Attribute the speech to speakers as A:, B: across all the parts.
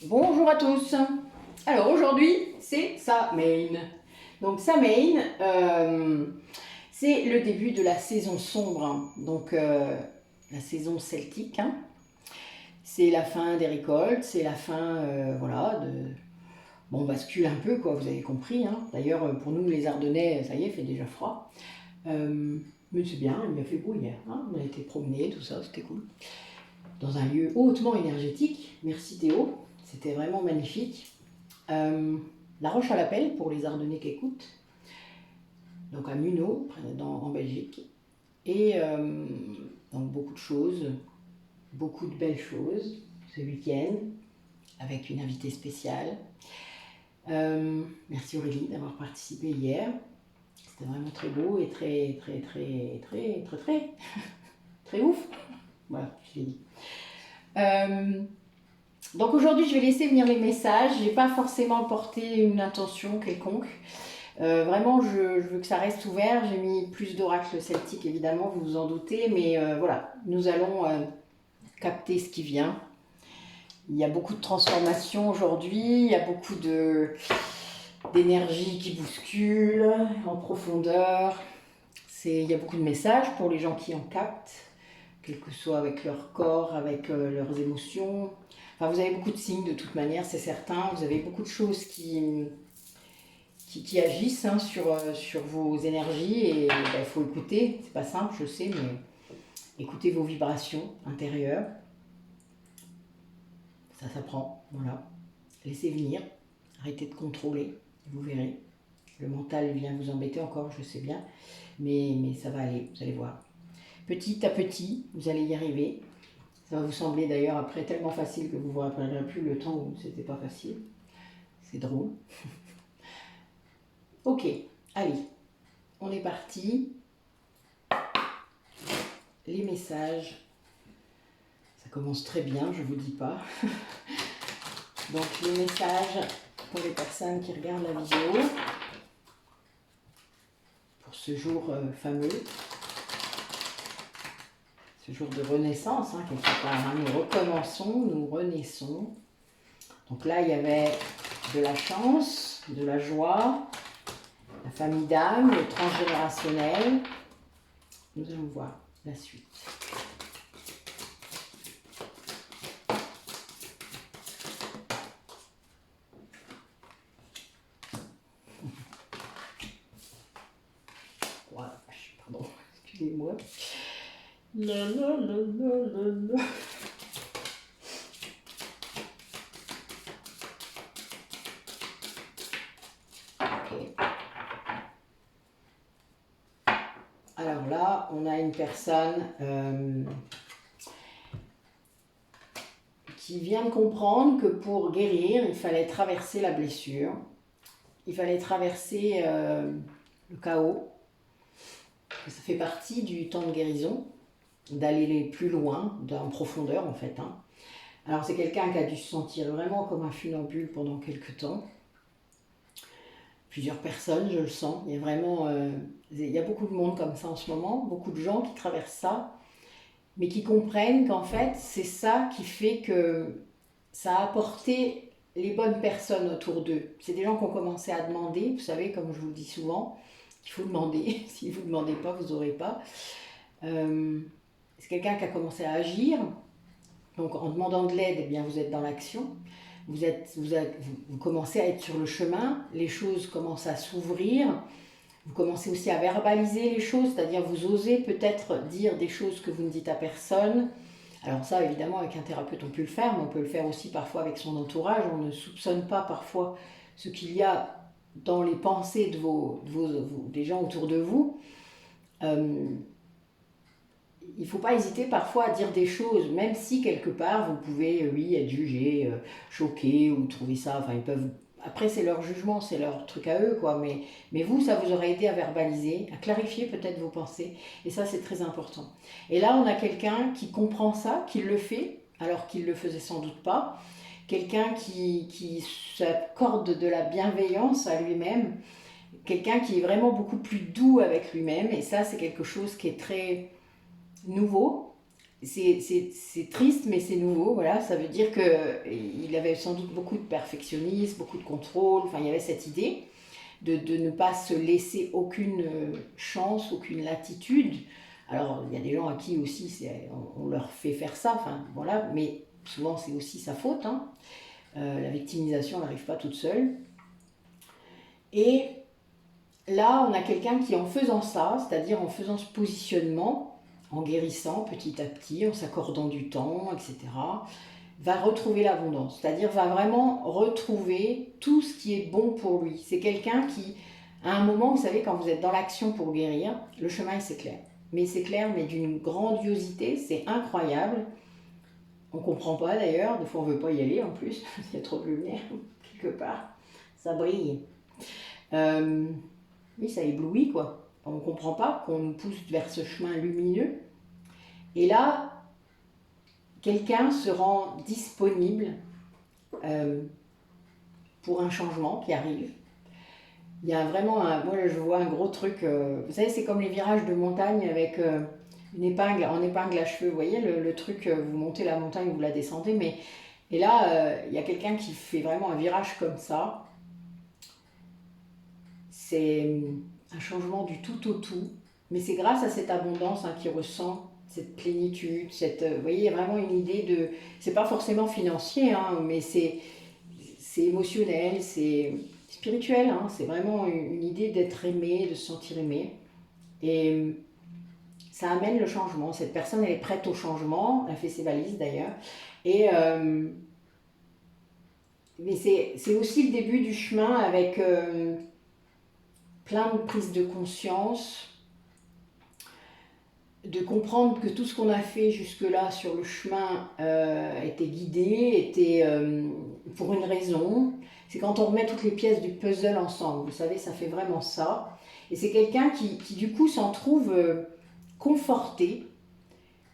A: Bonjour à tous. Alors aujourd'hui, c'est Samhain. Donc Samhain, c'est le début de la saison sombre, donc la saison celtique. C'est la fin des récoltes, c'est la fin, voilà, de... Bon, on bascule un peu, quoi, vous avez compris. D'ailleurs, pour nous, les Ardennais, ça y est, il fait déjà froid. Mais c'est bien, il a fait beau hier. On a été promener, tout ça, c'était cool. Dans un lieu hautement énergétique. Merci Théo, c'était vraiment magnifique. La Roche-à-l'Appel, pour les Ardennais qui écoutent, donc à Muneau, en Belgique. Et donc beaucoup de choses, beaucoup de belles choses ce week-end, avec une invitée spéciale. Merci Aurélie d'avoir participé hier. C'était vraiment très beau et très ouf. Voilà, je l'ai dit. Donc aujourd'hui, je vais laisser venir les messages. Je n'ai pas forcément porté une intention quelconque. Vraiment, je veux que ça reste ouvert. J'ai mis plus d'oracles celtiques, évidemment, vous vous en doutez. Mais voilà, nous allons capter ce qui vient. Il y a beaucoup de transformations aujourd'hui. Il y a beaucoup d'énergie qui bouscule en profondeur. Il y a beaucoup de messages pour les gens qui en captent, quel que soit avec leur corps, avec leurs émotions. Enfin, vous avez beaucoup de signes de toute manière, c'est certain. Vous avez beaucoup de choses qui agissent sur vos énergies et il faut écouter. C'est pas simple, je sais, mais écoutez vos vibrations intérieures. Ça s'apprend, voilà. Laissez venir, arrêtez de contrôler, vous verrez. Le mental vient vous embêter encore, je sais bien, mais ça va aller, vous allez voir. Petit à petit, vous allez y arriver. Ça va vous sembler d'ailleurs après tellement facile que vous ne vous rappellerez plus le temps où c'était pas facile. C'est drôle. Ok, allez, on est parti. Les messages, ça commence très bien, je vous dis pas. Donc les messages pour les personnes qui regardent la vidéo, pour ce jour fameux, ce jour de renaissance, quelque part. Nous recommençons, nous renaissons. Donc là, il y avait de la chance, de la joie, la famille d'âme, le transgénérationnel. Nous allons voir la suite. Voilà, pardon, excusez-moi. La la la la la la. Alors là, on a une personne qui vient de comprendre que pour guérir, il fallait traverser la blessure, il fallait traverser le chaos. Ça fait partie du temps de guérison, d'aller plus loin, en profondeur en fait. Alors c'est quelqu'un qui a dû se sentir vraiment comme un funambule pendant quelques temps. Plusieurs personnes, je le sens. Il y a vraiment, il y a beaucoup de monde comme ça en ce moment, beaucoup de gens qui traversent ça, mais qui comprennent qu'en fait, c'est ça qui fait que ça a apporté les bonnes personnes autour d'eux. C'est des gens qui ont commencé à demander, vous savez, comme je vous le dis souvent, il faut demander. Si vous ne demandez pas, vous n'aurez pas. C'est quelqu'un qui a commencé à agir. Donc en demandant de l'aide, eh bien, vous êtes dans l'action. Vous commencez à être sur le chemin, les choses commencent à s'ouvrir, vous commencez aussi à verbaliser les choses, c'est-à-dire vous osez peut-être dire des choses que vous ne dites à personne. Alors ça, évidemment, avec un thérapeute, on peut le faire, mais on peut le faire aussi parfois avec son entourage. On ne soupçonne pas parfois ce qu'il y a dans les pensées des gens autour de vous. Il ne faut pas hésiter parfois à dire des choses, même si quelque part vous pouvez, oui, être jugé, choqué ou trouver ça, enfin ils peuvent... Après c'est leur jugement, c'est leur truc à eux, quoi, mais vous, ça vous aurait aidé à verbaliser, à clarifier peut-être vos pensées, et ça c'est très important. Et là on a quelqu'un qui comprend ça, qui le fait, alors qu'il ne le faisait sans doute pas, quelqu'un qui s'accorde de la bienveillance à lui-même, quelqu'un qui est vraiment beaucoup plus doux avec lui-même, et ça c'est quelque chose qui est très nouveau, c'est triste, mais c'est nouveau, voilà. Ça veut dire qu'il avait sans doute beaucoup de perfectionnisme, beaucoup de contrôle. Enfin, il y avait cette idée de ne pas se laisser aucune chance, aucune latitude. Alors, il y a des gens à qui aussi on leur fait faire ça, enfin, voilà, mais souvent c'est aussi sa faute. Hein. La victimisation n'arrive pas toute seule. Et là, on a quelqu'un qui, en faisant ça, c'est-à-dire en faisant ce positionnement, en guérissant petit à petit, en s'accordant du temps, etc., va retrouver l'abondance. C'est-à-dire va vraiment retrouver tout ce qui est bon pour lui. C'est quelqu'un qui, à un moment, vous savez, quand vous êtes dans l'action pour guérir, le chemin, il s'éclaire. Mais il s'éclaire, mais d'une grandiosité, c'est incroyable. On ne comprend pas d'ailleurs, des fois on ne veut pas y aller en plus, il y a trop de lumière quelque part, ça brille. Oui, ça éblouit quoi. On ne comprend pas qu'on nous pousse vers ce chemin lumineux. Et là, quelqu'un se rend disponible pour un changement qui arrive. Il y a vraiment moi je vois un gros truc, vous savez c'est comme les virages de montagne avec une épingle, en épingle à cheveux, vous voyez le truc, vous montez la montagne, vous la descendez, mais et là il y a quelqu'un qui fait vraiment un virage comme ça. C'est un changement du tout au tout, mais c'est grâce à cette abondance qu'il ressent cette plénitude, vous voyez, il y a vraiment une idée de, c'est pas forcément financier, hein, mais c'est émotionnel, c'est spirituel, hein, c'est vraiment une idée d'être aimé, de se sentir aimé, et ça amène le changement. Cette personne, elle est prête au changement, elle fait ses valises d'ailleurs, et mais c'est aussi le début du chemin avec plein de prises de conscience, de comprendre que tout ce qu'on a fait jusque-là sur le chemin était guidé, était pour une raison. C'est quand on remet toutes les pièces du puzzle ensemble, vous savez, ça fait vraiment ça. Et c'est quelqu'un qui du coup s'en trouve conforté,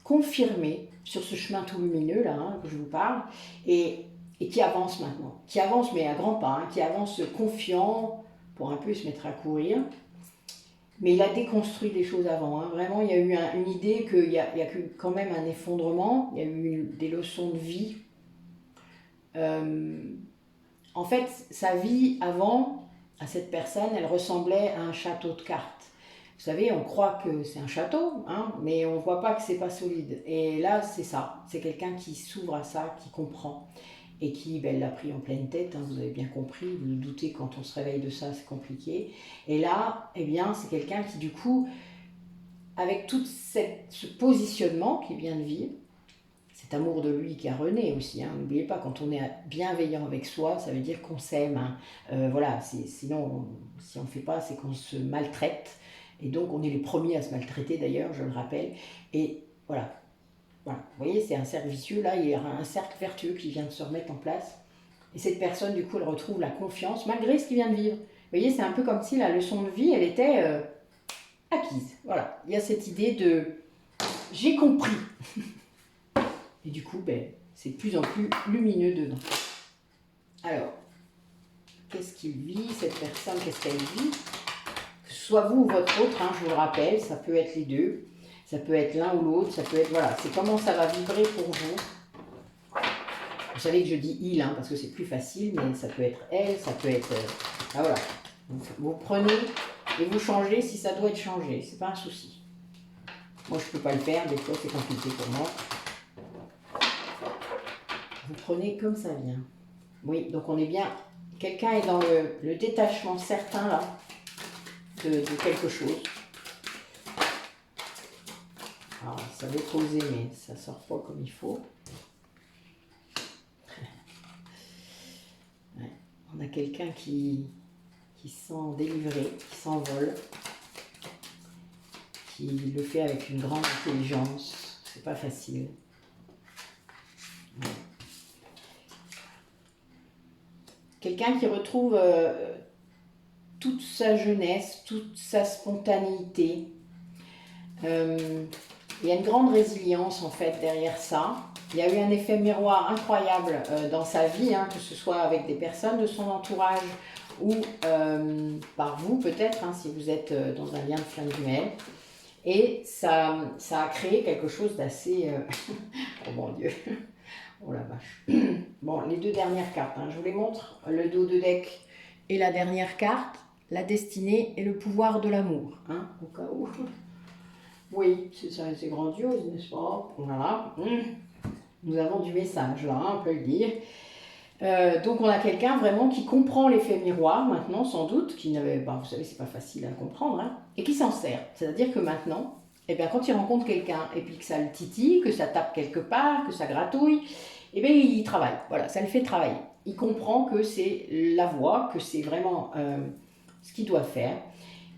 A: confirmé sur ce chemin tout lumineux là, hein, que je vous parle, et qui avance maintenant. Qui avance mais à grands pas, hein, qui avance confiant pour un peu se mettre à courir. Mais il a déconstruit des choses avant. Hein. Vraiment, il y a eu une idée qu'il y a quand même un effondrement. Il y a eu des leçons de vie. En fait, sa vie avant, à cette personne, elle ressemblait à un château de cartes. Vous savez, on croit que c'est un château, hein, mais on ne voit pas que c'est pas solide. Et là, c'est ça. C'est quelqu'un qui s'ouvre à ça, qui comprend. Et qui l'a pris en pleine tête, hein, vous avez bien compris, vous vous doutez, quand on se réveille de ça, c'est compliqué. Et là, eh bien, c'est quelqu'un qui, du coup, avec tout ce positionnement qu'il vient de vivre, cet amour de lui qui a rené aussi, hein, n'oubliez pas, quand on est bienveillant avec soi, ça veut dire qu'on s'aime. Hein. Voilà, sinon, si on ne le fait pas, c'est qu'on se maltraite. Et donc, on est les premiers à se maltraiter, d'ailleurs, je le rappelle. Et voilà. Voilà. Vous voyez, c'est un cercle vicieux, là, il y a un cercle vertueux qui vient de se remettre en place. Et cette personne, du coup, elle retrouve la confiance, malgré ce qu'il vient de vivre. Vous voyez, c'est un peu comme si la leçon de vie, elle était acquise. Voilà, il y a cette idée de « j'ai compris ». Et du coup, c'est de plus en plus lumineux dedans. Alors, qu'est-ce qu'il vit, cette personne, qu'est-ce qu'elle vit? Que ce soit vous ou votre autre, hein, je vous le rappelle, ça peut être les deux. Ça peut être l'un ou l'autre, ça peut être, voilà, c'est comment ça va vibrer pour vous. Vous savez que je dis il, hein, parce que c'est plus facile, mais ça peut être elle, ça peut être, ah voilà. Vous prenez et vous changez si ça doit être changé, c'est pas un souci. Moi je peux pas le faire, des fois c'est compliqué pour moi. Vous prenez comme ça vient. Oui, donc on est bien, quelqu'un est dans le détachement certain là, de quelque chose. Alors, ça veut poser, mais ça sort pas comme il faut. Ouais. On a quelqu'un qui se sent délivré, qui s'envole, qui le fait avec une grande intelligence. C'est pas facile. Ouais. Quelqu'un qui retrouve toute sa jeunesse, toute sa spontanéité. Il y a une grande résilience en fait derrière ça. Il y a eu un effet miroir incroyable dans sa vie, hein, que ce soit avec des personnes de son entourage ou par vous peut-être, hein, si vous êtes dans un lien de flamme jumelle. Et ça a créé quelque chose d'assez... oh mon Dieu, oh la vache. Bon, les deux dernières cartes, hein, je vous les montre. Le dos de deck et la dernière carte, la destinée et le pouvoir de l'amour. Hein, au cas où. Oui, c'est grandiose, n'est-ce pas? Voilà. Nous avons du message là, hein, on peut le dire. Donc on a quelqu'un vraiment qui comprend l'effet miroir maintenant, sans doute, qui n'avait, vous savez, c'est pas facile à comprendre, hein, et qui s'en sert. C'est-à-dire que maintenant, eh bien, quand il rencontre quelqu'un et puis que ça le titille, que ça tape quelque part, que ça gratouille, eh bien, il travaille. Voilà, ça le fait travailler. Il comprend que c'est la voie, que c'est vraiment ce qu'il doit faire.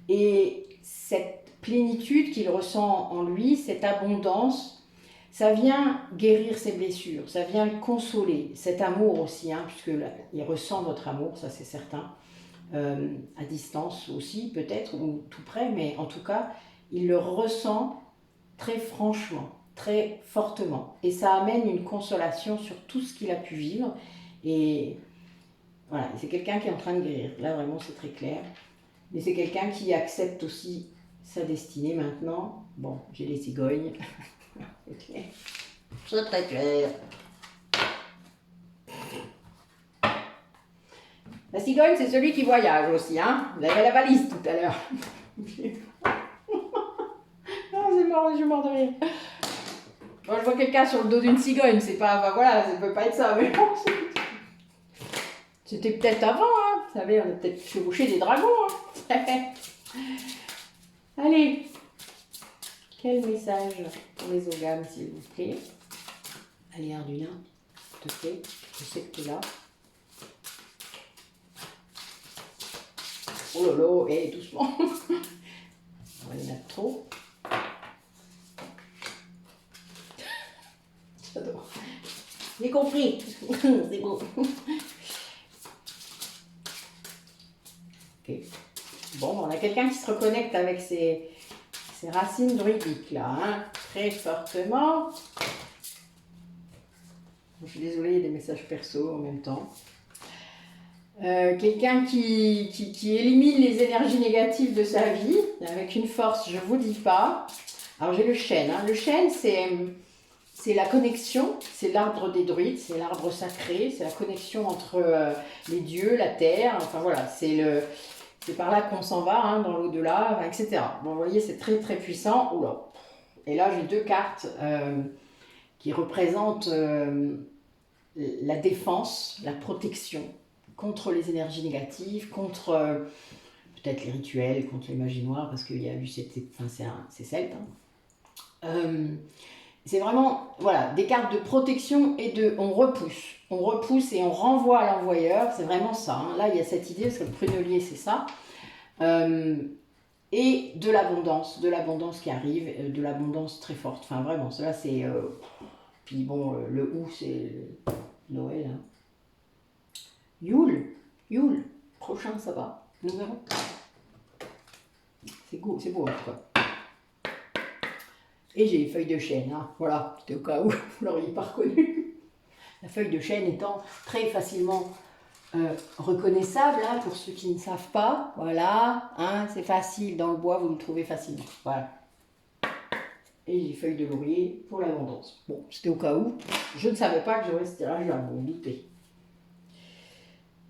A: Et cette plénitude qu'il ressent en lui, cette abondance, ça vient guérir ses blessures, ça vient le consoler. Cet amour aussi, hein, puisque là, il ressent votre amour, ça c'est certain, à distance aussi peut-être, ou tout près, mais en tout cas, il le ressent très franchement, très fortement. Et ça amène une consolation sur tout ce qu'il a pu vivre. Et voilà, c'est quelqu'un qui est en train de guérir. Là, vraiment, c'est très clair. Mais c'est quelqu'un qui accepte aussi sa destinée maintenant. Bon, j'ai les cigognes. Okay. C'est très clair. La cigogne, c'est celui qui voyage aussi, hein. Vous avez la valise tout à l'heure. Ah, c'est mort, je suis mort de rire. Bon, je vois quelqu'un sur le dos d'une cigogne, c'est pas, voilà, ça peut pas être ça, mais bon, c'était peut-être avant, hein. Vous savez, on a peut-être chevauché des dragons, hein. Allez, quel message pour les ogames, s'il vous plaît? Allez, Arduna, s'il te plaît, je sais que tu es là. Oh là là, et doucement. Il y en a trop. J'adore. J'ai compris. C'est beau. Ok. Bon, on a quelqu'un qui se reconnecte avec ses racines druidiques là, hein, très fortement. Je suis désolée, il y a des messages perso en même temps. Quelqu'un qui élimine les énergies négatives de sa vie avec une force, je ne vous dis pas. Alors j'ai le chêne. Hein. Le chêne, c'est la connexion, c'est l'arbre des druides, c'est l'arbre sacré, c'est la connexion entre les dieux, la terre, enfin voilà, c'est par là qu'on s'en va, hein, dans l'au-delà, etc. Bon, vous voyez, c'est très très puissant. Oula. Et là, j'ai deux cartes qui représentent la défense, la protection contre les énergies négatives, contre peut-être les rituels, contre les magies noires, parce qu'il y a eu c'est celte. Hein. C'est vraiment voilà, des cartes de protection et on repousse et on renvoie à l'envoyeur, c'est vraiment ça. Hein. Là, il y a cette idée, parce que le prunelier, c'est ça. Et de l'abondance qui arrive, de l'abondance très forte. Enfin, vraiment, cela c'est... puis bon, le ou, c'est Noël. Hein. Yule, prochain, ça va. Nous verrons. C'est beau en tout cas. Et j'ai les feuilles de chêne, hein. Voilà, c'était au cas où vous l'auriez pas reconnu. La feuille de chêne étant très facilement reconnaissable, hein, pour ceux qui ne savent pas. Voilà, hein, c'est facile, dans le bois, vous le trouvez facilement. Voilà. Et les feuilles de laurier pour l'abondance. Bon, c'était au cas où. Je ne savais pas que j'aurais ce tirage-là, vous vous doutez.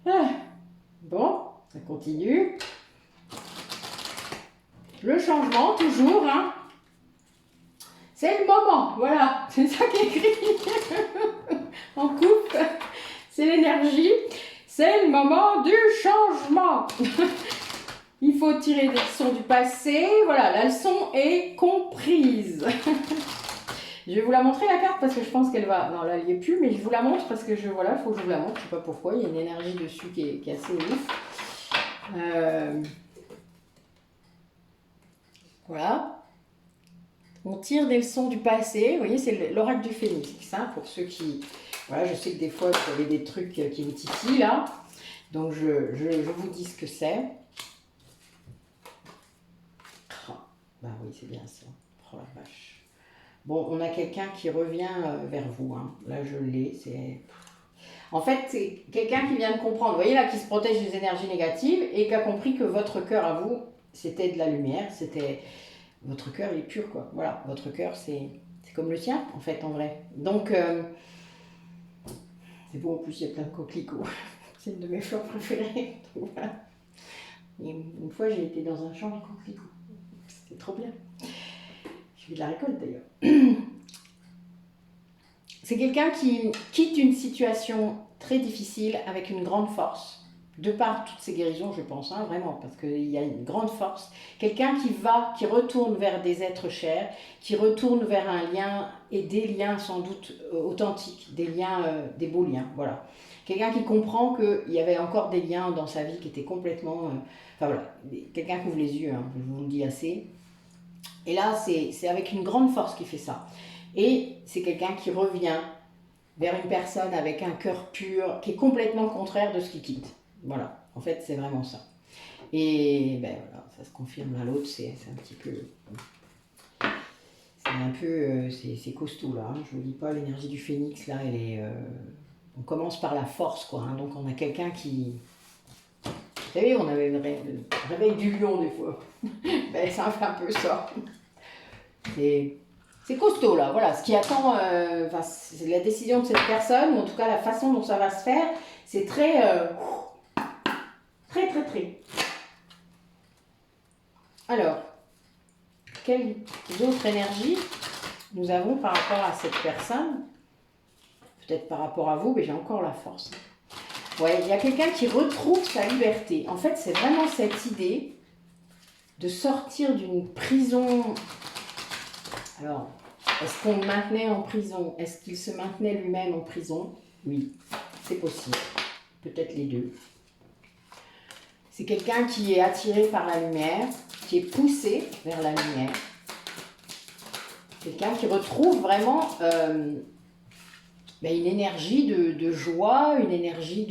A: Ah, bon, ça continue. Le changement, toujours, hein. C'est le moment, voilà, c'est ça qui est écrit en coupe. C'est l'énergie, c'est le moment du changement. Il faut tirer des leçons du passé, voilà, la leçon est comprise. Je vais vous la montrer la carte parce que je pense qu'elle va... Non, là, elle n'y est plus, mais je vous la montre parce que voilà, il faut que je vous la montre. Je ne sais pas pourquoi, il y a une énergie dessus qui est assez ouf. Voilà. On tire des leçons du passé. Vous voyez, c'est l'oracle du phénix. Hein, pour ceux qui... Voilà, je sais que des fois, vous avez des trucs qui vous titillent, là. Donc, je vous dis ce que c'est. Oh, bah oui, c'est bien ça. Oh la vache. Bon, on a quelqu'un qui revient vers vous. Hein. Là, je l'ai. En fait, c'est quelqu'un qui vient de comprendre. Vous voyez là, qui se protège des énergies négatives et qui a compris que votre cœur à vous, c'était de la lumière. C'était votre cœur il est pur, quoi. Voilà, votre cœur c'est comme le sien, en fait, en vrai. Donc, c'est beau, en plus, il y a plein de coquelicots. C'est une de mes fleurs préférées. Donc, voilà. Et une fois, j'ai été dans un champ de coquelicots. C'était trop bien. Je fais de la récolte, d'ailleurs. C'est quelqu'un qui quitte une situation très difficile avec une grande force. De par toutes ces guérisons, je pense, hein, vraiment, parce qu'il y a une grande force. Quelqu'un qui retourne vers des êtres chers, qui retourne vers un lien et des liens sans doute authentiques, des liens, des beaux liens, voilà. Quelqu'un qui comprend qu'il y avait encore des liens dans sa vie qui étaient complètement... enfin voilà, quelqu'un qui ouvre les yeux, hein, je vous le dis assez. Et là, c'est avec une grande force qu'il fait ça. Et c'est quelqu'un qui revient vers une personne avec un cœur pur, qui est complètement contraire de ce qu'il quitte. Voilà, en fait, c'est vraiment ça. Et ben voilà, ça se confirme l'un l'autre, c'est un petit peu... C'est un peu... c'est costaud, là. Hein. Je ne vous dis pas, l'énergie du phénix, là, elle est... on commence par la force, quoi. Hein. Donc, on a quelqu'un qui... Vous savez, on avait le réveil du lion, des fois. Ben, ça fait un peu ça. C'est costaud là, voilà, ce qui attend, c'est la décision de cette personne, ou en tout cas la façon dont ça va se faire, c'est très, très. Alors, quelle autre énergie nous avons par rapport à cette personne? Peut-être par rapport à vous, mais j'ai encore la force. Ouais, il y a quelqu'un qui retrouve sa liberté. En fait, c'est vraiment cette idée de sortir d'une prison. Alors, est-ce qu'on le maintenait en prison? Est-ce qu'il se maintenait lui-même en prison? Oui, c'est possible. Peut-être les deux. C'est quelqu'un qui est attiré par la lumière, qui est poussé vers la lumière. Quelqu'un qui retrouve vraiment une énergie de joie, une énergie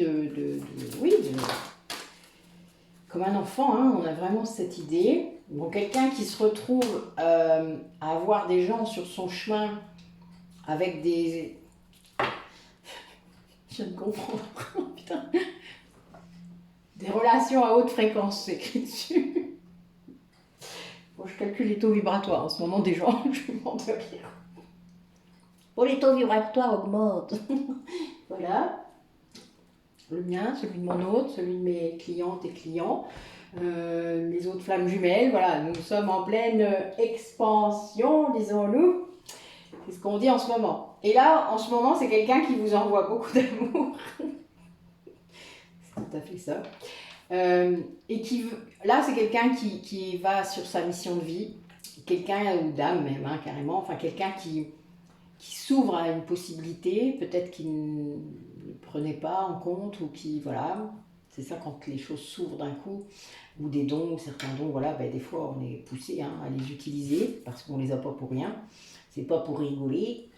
A: comme un enfant, hein, on a vraiment cette idée. Bon, quelqu'un qui se retrouve à avoir des gens sur son chemin avec des... Je ne comprends pas, putain. Des relations à haute fréquence, c'est écrit dessus. Bon, je calcule les taux vibratoires en ce moment des gens, je me demande de rire. Bon, les taux vibratoires augmentent. Voilà. Le mien, celui de mon autre, celui de mes clientes et clients. Les autres flammes jumelles, voilà, nous sommes en pleine expansion, disons-nous. C'est ce qu'on dit en ce moment. Et là, en ce moment, c'est quelqu'un qui vous envoie beaucoup d'amour. C'est tout à fait ça. Et là, c'est quelqu'un qui va sur sa mission de vie, quelqu'un, ou dame même, hein, carrément, enfin quelqu'un qui s'ouvre à une possibilité, peut-être qu'il ne prenait pas en compte, ou qui, voilà, c'est ça quand les choses s'ouvrent d'un coup, ou des dons, certains dons, voilà, ben, des fois on est poussé à les utiliser, parce qu'on les a pas pour rien, c'est pas pour rigoler,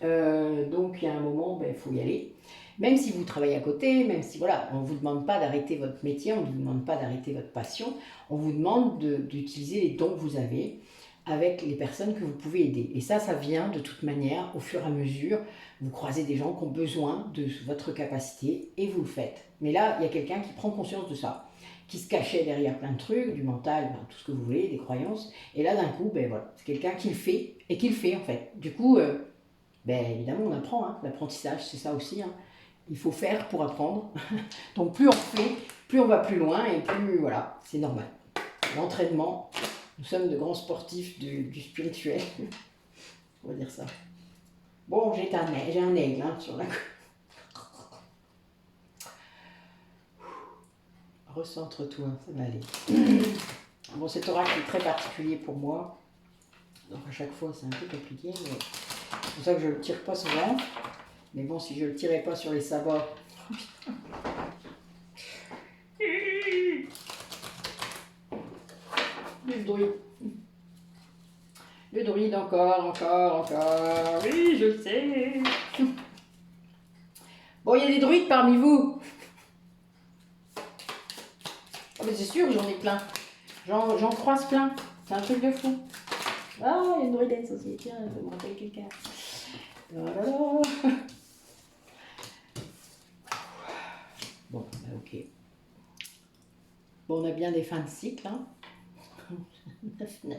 A: donc il y a un moment, il faut y aller. Même si vous travaillez à côté, même si voilà, on ne vous demande pas d'arrêter votre métier, on ne vous demande pas d'arrêter votre passion, on vous demande d'utiliser les dons que vous avez avec les personnes que vous pouvez aider. Et ça vient de toute manière, au fur et à mesure, vous croisez des gens qui ont besoin de votre capacité et vous le faites. Mais là, il y a quelqu'un qui prend conscience de ça, qui se cachait derrière plein de trucs, du mental, tout ce que vous voulez, des croyances. Et là, d'un coup, voilà, c'est quelqu'un qui le fait et qui le fait en fait. Du coup, évidemment, on apprend, hein, l'apprentissage, c'est ça aussi. Hein. Il faut faire pour apprendre. Donc plus on fait, plus on va plus loin et plus, voilà, c'est normal. L'entraînement, nous sommes de grands sportifs du spirituel. On va dire ça. Bon, j'ai un aigle hein, sur la... Recentre-toi, ça va aller. Bon, cet oracle est très particulier pour moi. Donc à chaque fois, c'est un peu compliqué. Mais c'est pour ça que je ne le tire pas souvent. Mais bon, si je ne le tirais pas sur les sabots... Le druide. Le druide encore. Oui, je sais. Bon, il y a des druides parmi vous. Oh, mais c'est sûr, j'en ai plein. J'en croise plein. C'est un truc de fou. Ah, il y a une druidesse aussi. Tiens, je vais me rappeler quelqu'un. Bon, ok. Bon, on a bien des fins de cycle. Hein. 9-9.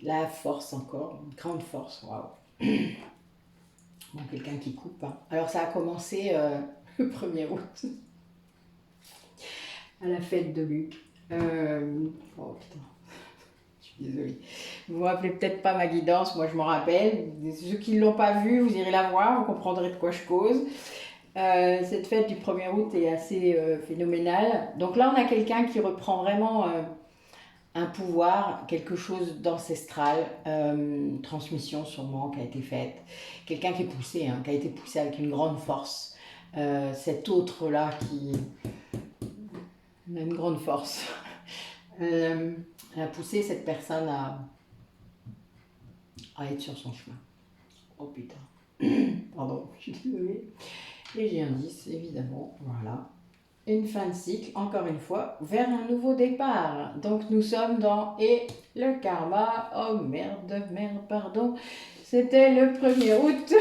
A: la force encore, une grande force, waouh. Bon, quelqu'un qui coupe. Hein. Alors ça a commencé le 1er août, à la fête de Luc. Oh putain, je suis désolée. Vous vous rappelez peut-être pas ma guidance, moi je m'en rappelle. Ceux qui ne l'ont pas vue, vous irez la voir, vous comprendrez de quoi je cause. Cette fête du 1er août est assez phénoménale. Donc là, on a quelqu'un qui reprend vraiment un pouvoir, quelque chose d'ancestral, transmission sûrement qui a été faite. Quelqu'un qui est poussé, hein, qui a été poussé avec une grande force. Cet autre-là qui a une grande force. A poussé cette personne à être sur son chemin. Oh putain. Pardon, je suis désolée. Et j'ai un 10, évidemment. Voilà. Une fin de cycle, encore une fois, vers un nouveau départ. Donc nous sommes dans Et le karma. Oh merde, pardon. C'était le 1er août.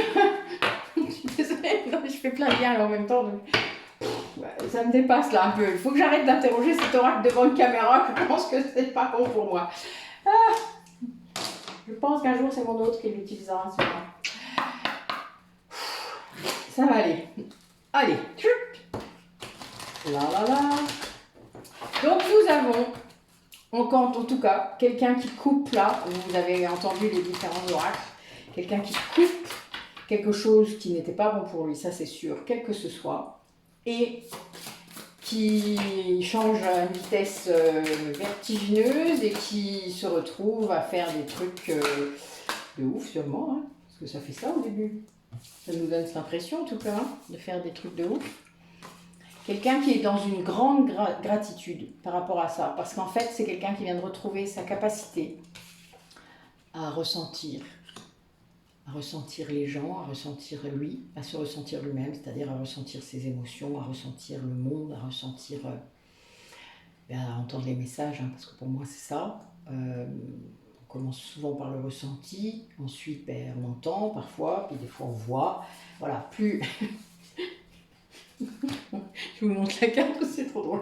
A: Je suis désolée, non, je fais plein de liens là, en même temps. Donc... ça me dépasse là un peu. Il faut que j'arrête d'interroger cet oracle devant une caméra. Je pense que c'est pas bon pour moi. Ah, je pense qu'un jour c'est mon autre qui l'utilisera. Ça va aller. Allez. Là, là, là. Donc nous avons, en tout cas, quelqu'un qui coupe là, vous avez entendu les différents oracles, quelqu'un qui coupe quelque chose qui n'était pas bon pour lui, ça c'est sûr, quel que ce soit, et qui change à une vitesse vertigineuse et qui se retrouve à faire des trucs de ouf sûrement, hein, parce que ça fait ça au début. Ça nous donne cette impression en tout cas, hein, de faire des trucs de ouf. Quelqu'un qui est dans une grande gratitude par rapport à ça. Parce qu'en fait, c'est quelqu'un qui vient de retrouver sa capacité à ressentir les gens, à ressentir lui, à se ressentir lui-même, c'est-à-dire à ressentir ses émotions, à ressentir le monde, à ressentir, à entendre les messages, hein, parce que pour moi c'est ça. On commence souvent par le ressenti, ensuite on entend parfois, puis des fois on voit. Voilà, plus... Je vous montre la carte, c'est trop drôle.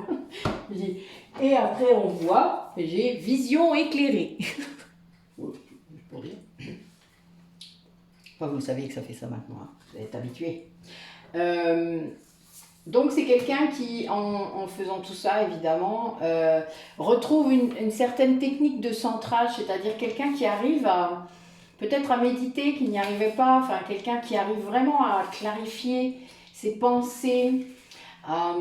A: Et après, on voit, j'ai vision éclairée. Pour dire. Enfin, vous savez que ça fait ça maintenant, hein. Vous êtes habitué. Donc, c'est quelqu'un qui, en faisant tout ça, évidemment, retrouve une certaine technique de centrage, c'est-à-dire quelqu'un qui arrive à peut-être à méditer, qui n'y arrivait pas, enfin, quelqu'un qui arrive vraiment à clarifier ses pensées, à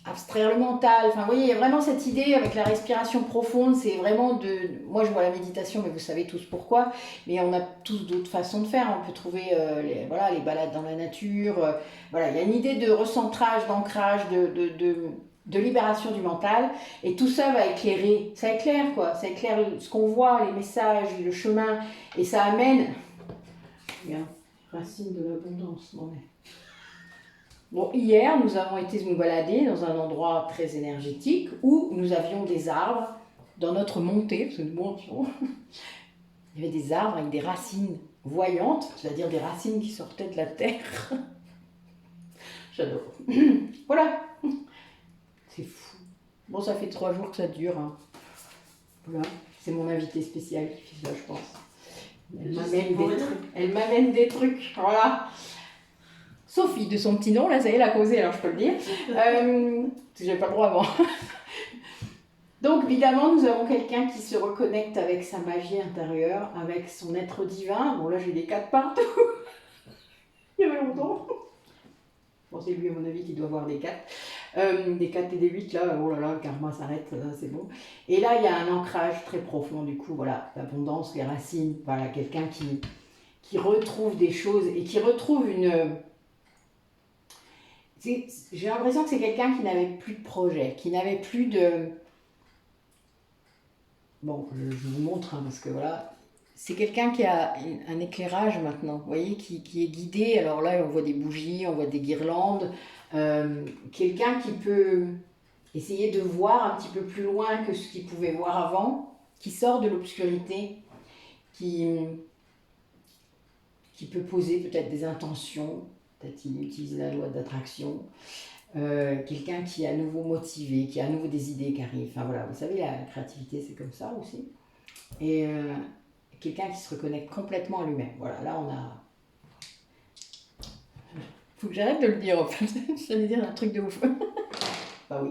A: abstraire le mental. Enfin, vous voyez, il y a vraiment cette idée avec la respiration profonde, c'est vraiment de... Moi, je vois la méditation, mais vous savez tous pourquoi. Mais on a tous d'autres façons de faire. On peut trouver les balades dans la nature. Voilà, il y a une idée de recentrage, d'ancrage, de libération du mental. Et tout ça va éclairer. Ça éclaire, quoi. Ça éclaire ce qu'on voit, les messages, le chemin. Et ça amène... Regarde, racine de l'abondance. Non, mais... Bon, hier, nous avons été nous balader dans un endroit très énergétique où nous avions des arbres dans notre montée, parce que nous montions. Il y avait des arbres avec des racines voyantes, c'est-à-dire des racines qui sortaient de la terre. J'adore. Voilà. C'est fou. Bon, ça fait 3 jours que ça dure. Hein. Voilà. C'est mon invité spécial qui fait ça, je pense. Elle m'amène des trucs. Voilà. Sophie, de son petit nom, là, ça y est, elle a causé, alors je peux le dire. J'ai pas le droit avant. Donc, évidemment, nous avons quelqu'un qui se reconnecte avec sa magie intérieure, avec son être divin. Bon, là, j'ai des 4 partout. Il y avait longtemps. Bon, c'est lui, à mon avis, qui doit avoir des 4. Des 4 et des 8, là, oh là là, le karma s'arrête, c'est bon. Et là, il y a un ancrage très profond, du coup, voilà, l'abondance, les racines. Voilà, quelqu'un qui retrouve des choses et qui retrouve une... J'ai l'impression que c'est quelqu'un qui n'avait plus de projet, qui n'avait plus de... Bon, je vous montre, hein, parce que voilà, c'est quelqu'un qui a un éclairage maintenant, vous voyez, qui est guidé. Alors là, on voit des bougies, on voit des guirlandes. Quelqu'un qui peut essayer de voir un petit peu plus loin que ce qu'il pouvait voir avant, qui sort de l'obscurité, qui peut poser peut-être des intentions. Peut-être il utilise la loi d'attraction, quelqu'un qui est à nouveau motivé, qui a à nouveau des idées qui arrivent. Enfin voilà, vous savez, la créativité c'est comme ça aussi. Et quelqu'un qui se reconnecte complètement à lui-même. Voilà, là on a... Faut que j'arrête de le dire en fait. J'allais dire un truc de ouf. Bah oui.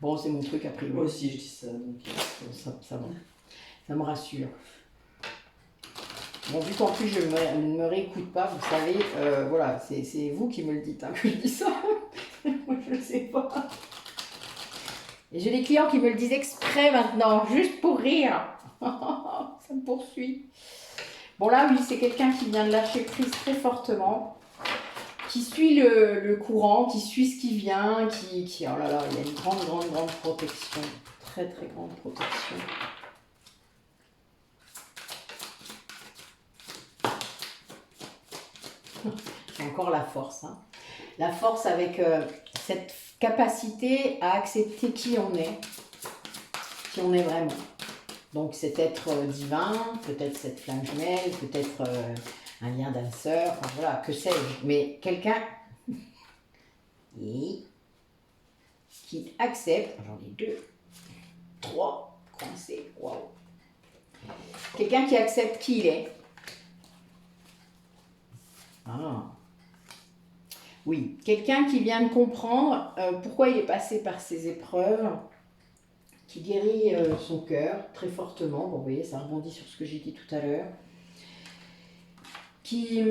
A: Bon, c'est mon truc après.
B: Moi aussi, je dis ça. Donc...
A: Ça va. Ça me rassure. Bon, vu qu'en plus je ne me réécoute pas, vous savez, voilà, c'est vous qui me le dites hein, que je dis ça. Moi, je ne sais pas. Et j'ai des clients qui me le disent exprès maintenant, juste pour rire. Ça me poursuit. Bon là, oui, c'est quelqu'un qui vient de lâcher prise très fortement, qui suit le courant, qui suit ce qui vient, qui... Oh là là, il y a une grande protection. Très grande protection. J'ai encore la force. Hein. La force avec cette capacité à accepter qui on est vraiment. Donc cet être divin, peut-être cette flamme jumelle, peut-être un lien d'âme sœur, enfin, voilà, que sais-je. Mais quelqu'un qui accepte, j'en ai 2, 3, coincé, waouh. Quelqu'un qui accepte qui il est. Ah. Oui, quelqu'un qui vient de comprendre pourquoi il est passé par ces épreuves, qui guérit son cœur très fortement. Bon, vous voyez, ça rebondit sur ce que j'ai dit tout à l'heure. Qui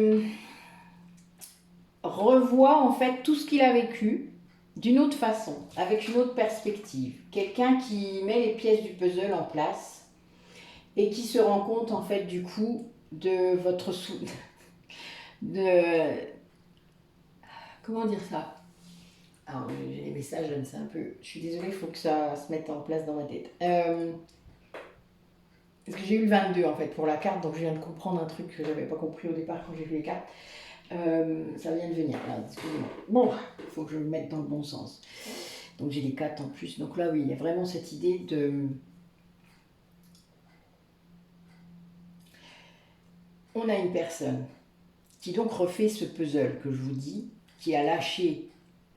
A: revoit en fait tout ce qu'il a vécu d'une autre façon, avec une autre perspective. Quelqu'un qui met les pièces du puzzle en place et qui se rend compte en fait du coup de votre comment dire ça? Alors, j'ai les messages, c'est un peu... Je suis désolée, il faut que ça se mette en place dans ma tête. Parce que j'ai eu le 22 en fait pour la carte, donc je viens de comprendre un truc que je n'avais pas compris au départ quand j'ai vu les cartes. Ça vient de venir, là, excusez-moi. Bon, il faut que je me mette dans le bon sens. Donc j'ai les 4 en plus. Donc là, oui, il y a vraiment cette idée de... On a une personne qui donc refait ce puzzle que je vous dis, qui a lâché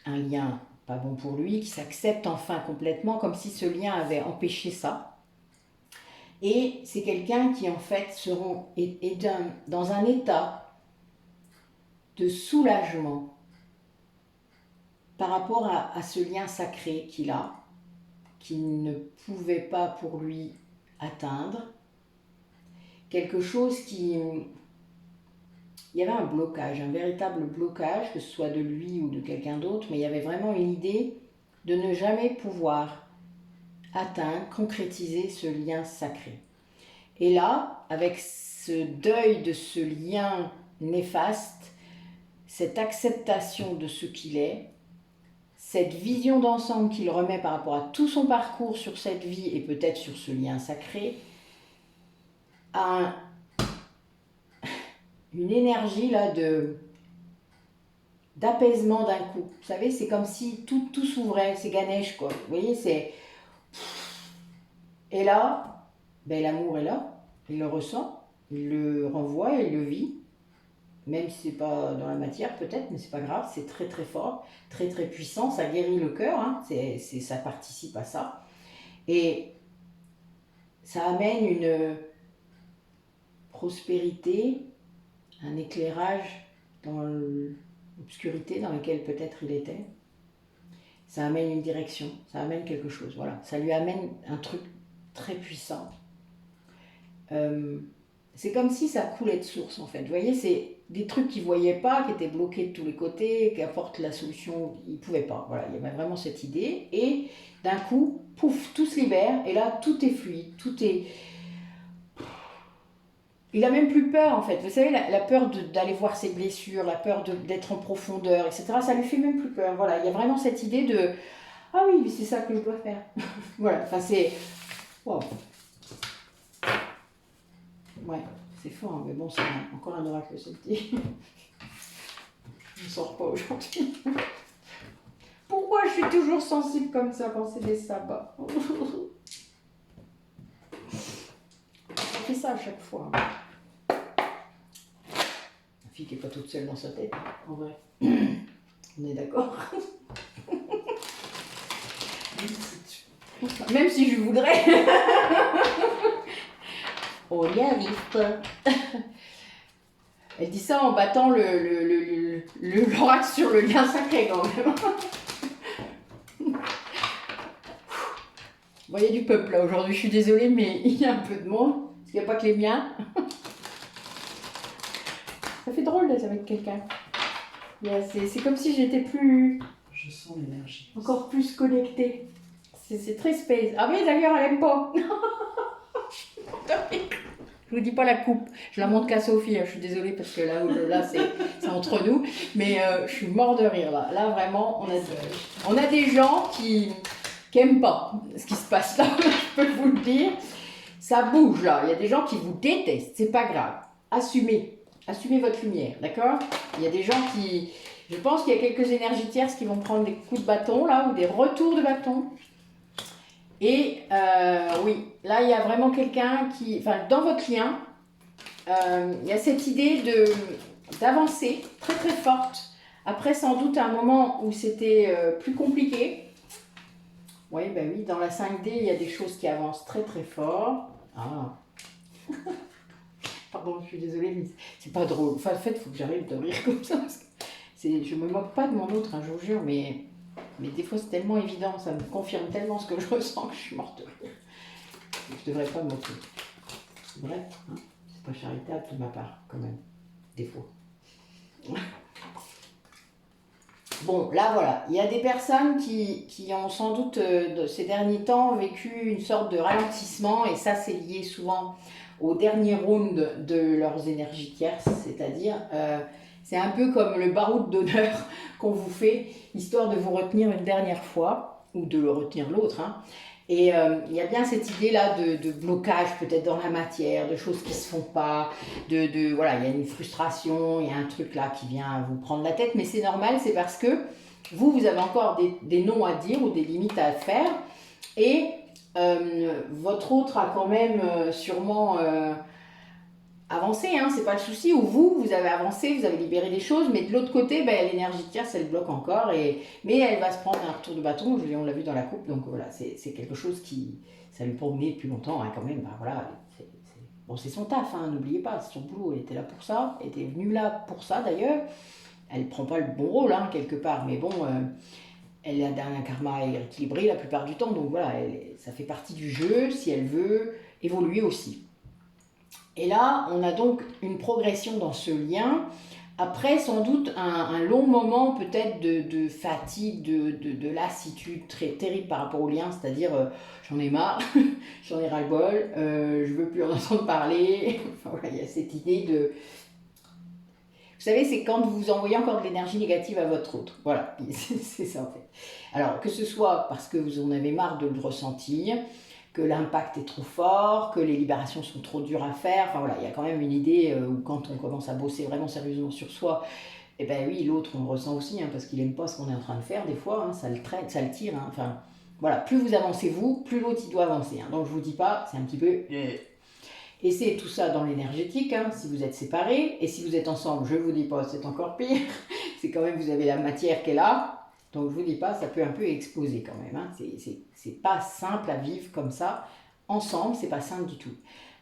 A: un lien pas bon pour lui, qui s'accepte enfin complètement, comme si ce lien avait empêché ça. Et c'est quelqu'un qui en fait est dans un état de soulagement par rapport à ce lien sacré qu'il a, qu'il ne pouvait pas pour lui atteindre. Quelque chose qui... Il y avait un blocage, un véritable blocage, que ce soit de lui ou de quelqu'un d'autre, mais il y avait vraiment une idée de ne jamais pouvoir atteindre, concrétiser ce lien sacré. Et là, avec ce deuil de ce lien néfaste, cette acceptation de ce qu'il est, cette vision d'ensemble qu'il remet par rapport à tout son parcours sur cette vie et peut-être sur ce lien sacré, a une énergie là d'apaisement d'un coup. Vous savez, c'est comme si tout s'ouvrait, c'est Ganesh quoi. Vous voyez, c'est... Et là, ben, l'amour est là, il le ressent, il le renvoie, il le vit. Même si c'est pas dans la matière peut-être, mais c'est pas grave, c'est très fort, très puissant, ça guérit le cœur, hein, ça participe à ça. Et ça amène une prospérité, un éclairage dans l'obscurité dans laquelle peut-être il était. Ça amène une direction, ça amène quelque chose, voilà. Ça lui amène un truc très puissant. C'est comme si ça coulait de source en fait. Vous voyez, c'est des trucs qu'ils ne voyaient pas, qui étaient bloqués de tous les côtés, qui apportent la solution, ils ne pouvaient pas. Voilà, il y avait vraiment cette idée. Et d'un coup, pouf, tout se libère. Et là, tout est fluide, tout est... Il n'a même plus peur en fait. Vous savez, la peur d'aller voir ses blessures, la peur d'être en profondeur, etc. Ça lui fait même plus peur. Voilà, il y a vraiment cette idée de... Ah oui, c'est ça que je dois faire. Voilà, enfin c'est... Wow. Ouais, c'est fort, hein, mais bon, c'est encore un oracle celtique. Je ne sors pas aujourd'hui. Pourquoi je suis toujours sensible comme ça quand c'est des sabbats? On fait ça à chaque fois. La fille qui n'est pas toute seule dans sa tête, en vrai. On est d'accord? Même si je voudrais. On n'y arrive pas. Elle dit ça en battant l'oracle sur le lien sacré quand même. Bon, il y a du peuple là aujourd'hui, je suis désolée, mais il y a un peu de monde. Parce qu'il n'y a pas que les miens. Ça fait drôle d'être avec quelqu'un. C'est comme si j'étais plus...
B: Je sens l'énergie.
A: Encore plus connectée. C'est très space. Ah oui, d'ailleurs, elle aime pas. Je vous dis pas la coupe. Je la montre qu'à Sophie. Je suis désolée parce que là c'est entre nous. Mais je suis mort de rire là. Là, vraiment, on a des gens qui aiment pas ce qui se passe là. Je peux vous le dire. Ça bouge là. Il y a des gens qui vous détestent. C'est pas grave. Assumez. Assumez votre lumière. D'accord? Il y a des gens qui... Je pense qu'il y a quelques énergies tierces qui vont prendre des coups de bâton là ou des retours de bâton. Et oui, là il y a vraiment quelqu'un qui, enfin dans votre lien, il y a cette idée d'avancer très très forte. Après sans doute un moment où c'était plus compliqué. Oui, ben oui, dans la 5D il y a des choses qui avancent très très fort. Ah. Pardon, je suis désolée, mais c'est pas drôle. Enfin, en fait, il faut que j'arrive de rire comme ça. Parce que je me moque pas de mon autre, hein, je vous jure, mais des fois c'est tellement évident, ça me confirme tellement ce que je ressens que je suis morte de rire. Je devrais pas me moquer. C'est vrai, hein, c'est pas charitable de ma part, quand même, des fois. Bon, là voilà, il y a des personnes qui ont sans doute ces derniers temps vécu une sorte de ralentissement, et ça c'est lié souvent au dernier round de leurs énergies tierces, c'est-à-dire c'est un peu comme le baroud d'honneur qu'on vous fait, histoire de vous retenir une dernière fois, ou de le retenir l'autre. Hein. Et il y a bien cette idée-là de blocage peut-être dans la matière, de choses qui ne se font pas, voilà, il y a une frustration, il y a un truc là qui vient vous prendre la tête, mais c'est normal, c'est parce que vous avez encore des noms à dire ou des limites à faire, et votre autre a quand même sûrement avancé, hein, c'est pas le souci, ou vous avez avancé, vous avez libéré des choses, mais de l'autre côté, ben, l'énergie tierce, elle bloque encore, mais elle va se prendre un retour de bâton, on l'a vu dans la coupe, donc voilà, c'est quelque chose qui, ça lui promenait depuis longtemps, hein, quand même, ben, voilà, bon, c'est son taf, hein, n'oubliez pas, c'est son boulot, elle était là pour ça, elle était venue là pour ça d'ailleurs, elle prend pas le bon rôle, hein, quelque part, mais bon, elle a un karma équilibré la plupart du temps, donc voilà, ça fait partie du jeu, si elle veut évoluer aussi. Et là, on a donc une progression dans ce lien. Après, sans doute, un long moment peut-être de fatigue, de lassitude très terrible par rapport au lien, c'est-à-dire j'en ai marre, j'en ai ras-le-bol, je veux plus en entendre parler. Enfin, voilà, il y a cette idée de... Vous savez, c'est quand vous envoyez encore de l'énergie négative à votre autre. Voilà, c'est ça en fait. Alors, que ce soit parce que vous en avez marre de le ressentir, que l'impact est trop fort, que les libérations sont trop dures à faire. Enfin voilà, il y a quand même une idée où quand on commence à bosser vraiment sérieusement sur soi, et ben oui, l'autre on le ressent aussi, hein, parce qu'il n'aime pas ce qu'on est en train de faire des fois, hein, ça le traite, ça le tire. Hein, enfin voilà, plus vous avancez vous, plus l'autre il doit avancer. Hein, donc je vous dis pas, c'est un petit peu... Et c'est tout ça dans l'énergétique, hein, si vous êtes séparés, et si vous êtes ensemble, je vous dis pas, c'est encore pire. C'est quand même, vous avez la matière qui est là. Donc je vous dis pas, ça peut un peu exploser quand même. Hein. C'est pas simple à vivre comme ça. Ensemble, c'est pas simple du tout.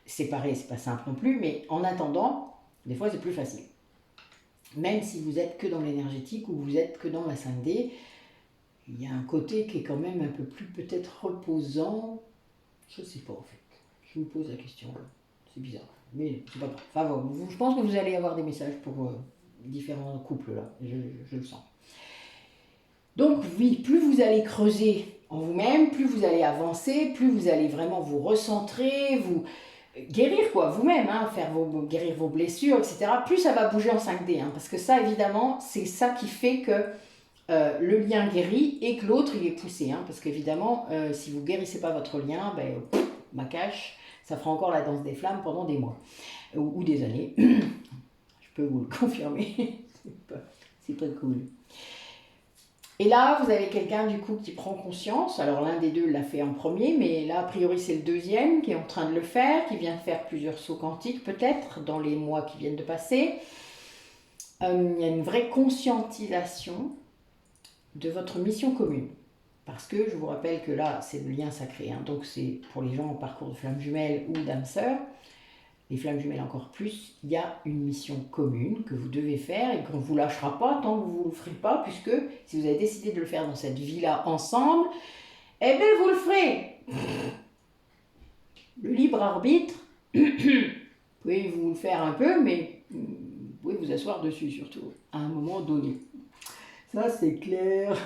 A: Séparés, c'est pas simple non plus, mais en attendant, des fois c'est plus facile. Même si vous êtes que dans l'énergétique ou vous êtes que dans la 5D, il y a un côté qui est quand même un peu plus peut-être reposant. Je sais pas en fait. Je me pose la question. C'est bizarre. Mais c'est pas grave. Enfin, bon, je pense que vous allez avoir des messages pour différents couples là. Je le sens. Donc oui, plus vous allez creuser en vous-même, plus vous allez avancer, plus vous allez vraiment vous recentrer, vous guérir quoi, vous-même, hein, guérir vos blessures, etc. Plus ça va bouger en 5D, hein, parce que ça évidemment, c'est ça qui fait que le lien guérit et que l'autre il est poussé, hein, parce qu'évidemment, si vous guérissez pas votre lien, ben, ma cache, ça fera encore la danse des flammes pendant des mois ou des années. Je peux vous le confirmer, c'est pas cool. Et là, vous avez quelqu'un du coup qui prend conscience. Alors l'un des deux l'a fait en premier, mais là, a priori, c'est le deuxième qui est en train de le faire, qui vient de faire plusieurs sauts quantiques peut-être dans les mois qui viennent de passer. Il y a une vraie conscientisation de votre mission commune. Parce que je vous rappelle que là, c'est le lien sacré. Hein, donc c'est pour les gens en parcours de flamme jumelle ou d'âme sœur. les flammes jumelles encore plus, il y a une mission commune que vous devez faire et qu'on ne vous lâchera pas tant que vous ne le ferez pas, puisque si vous avez décidé de le faire dans cette vie-là ensemble, eh bien vous le ferez. Le libre arbitre, vous pouvez vous le faire un peu, mais vous pouvez vous asseoir dessus surtout, à un moment donné. Ça c'est clair.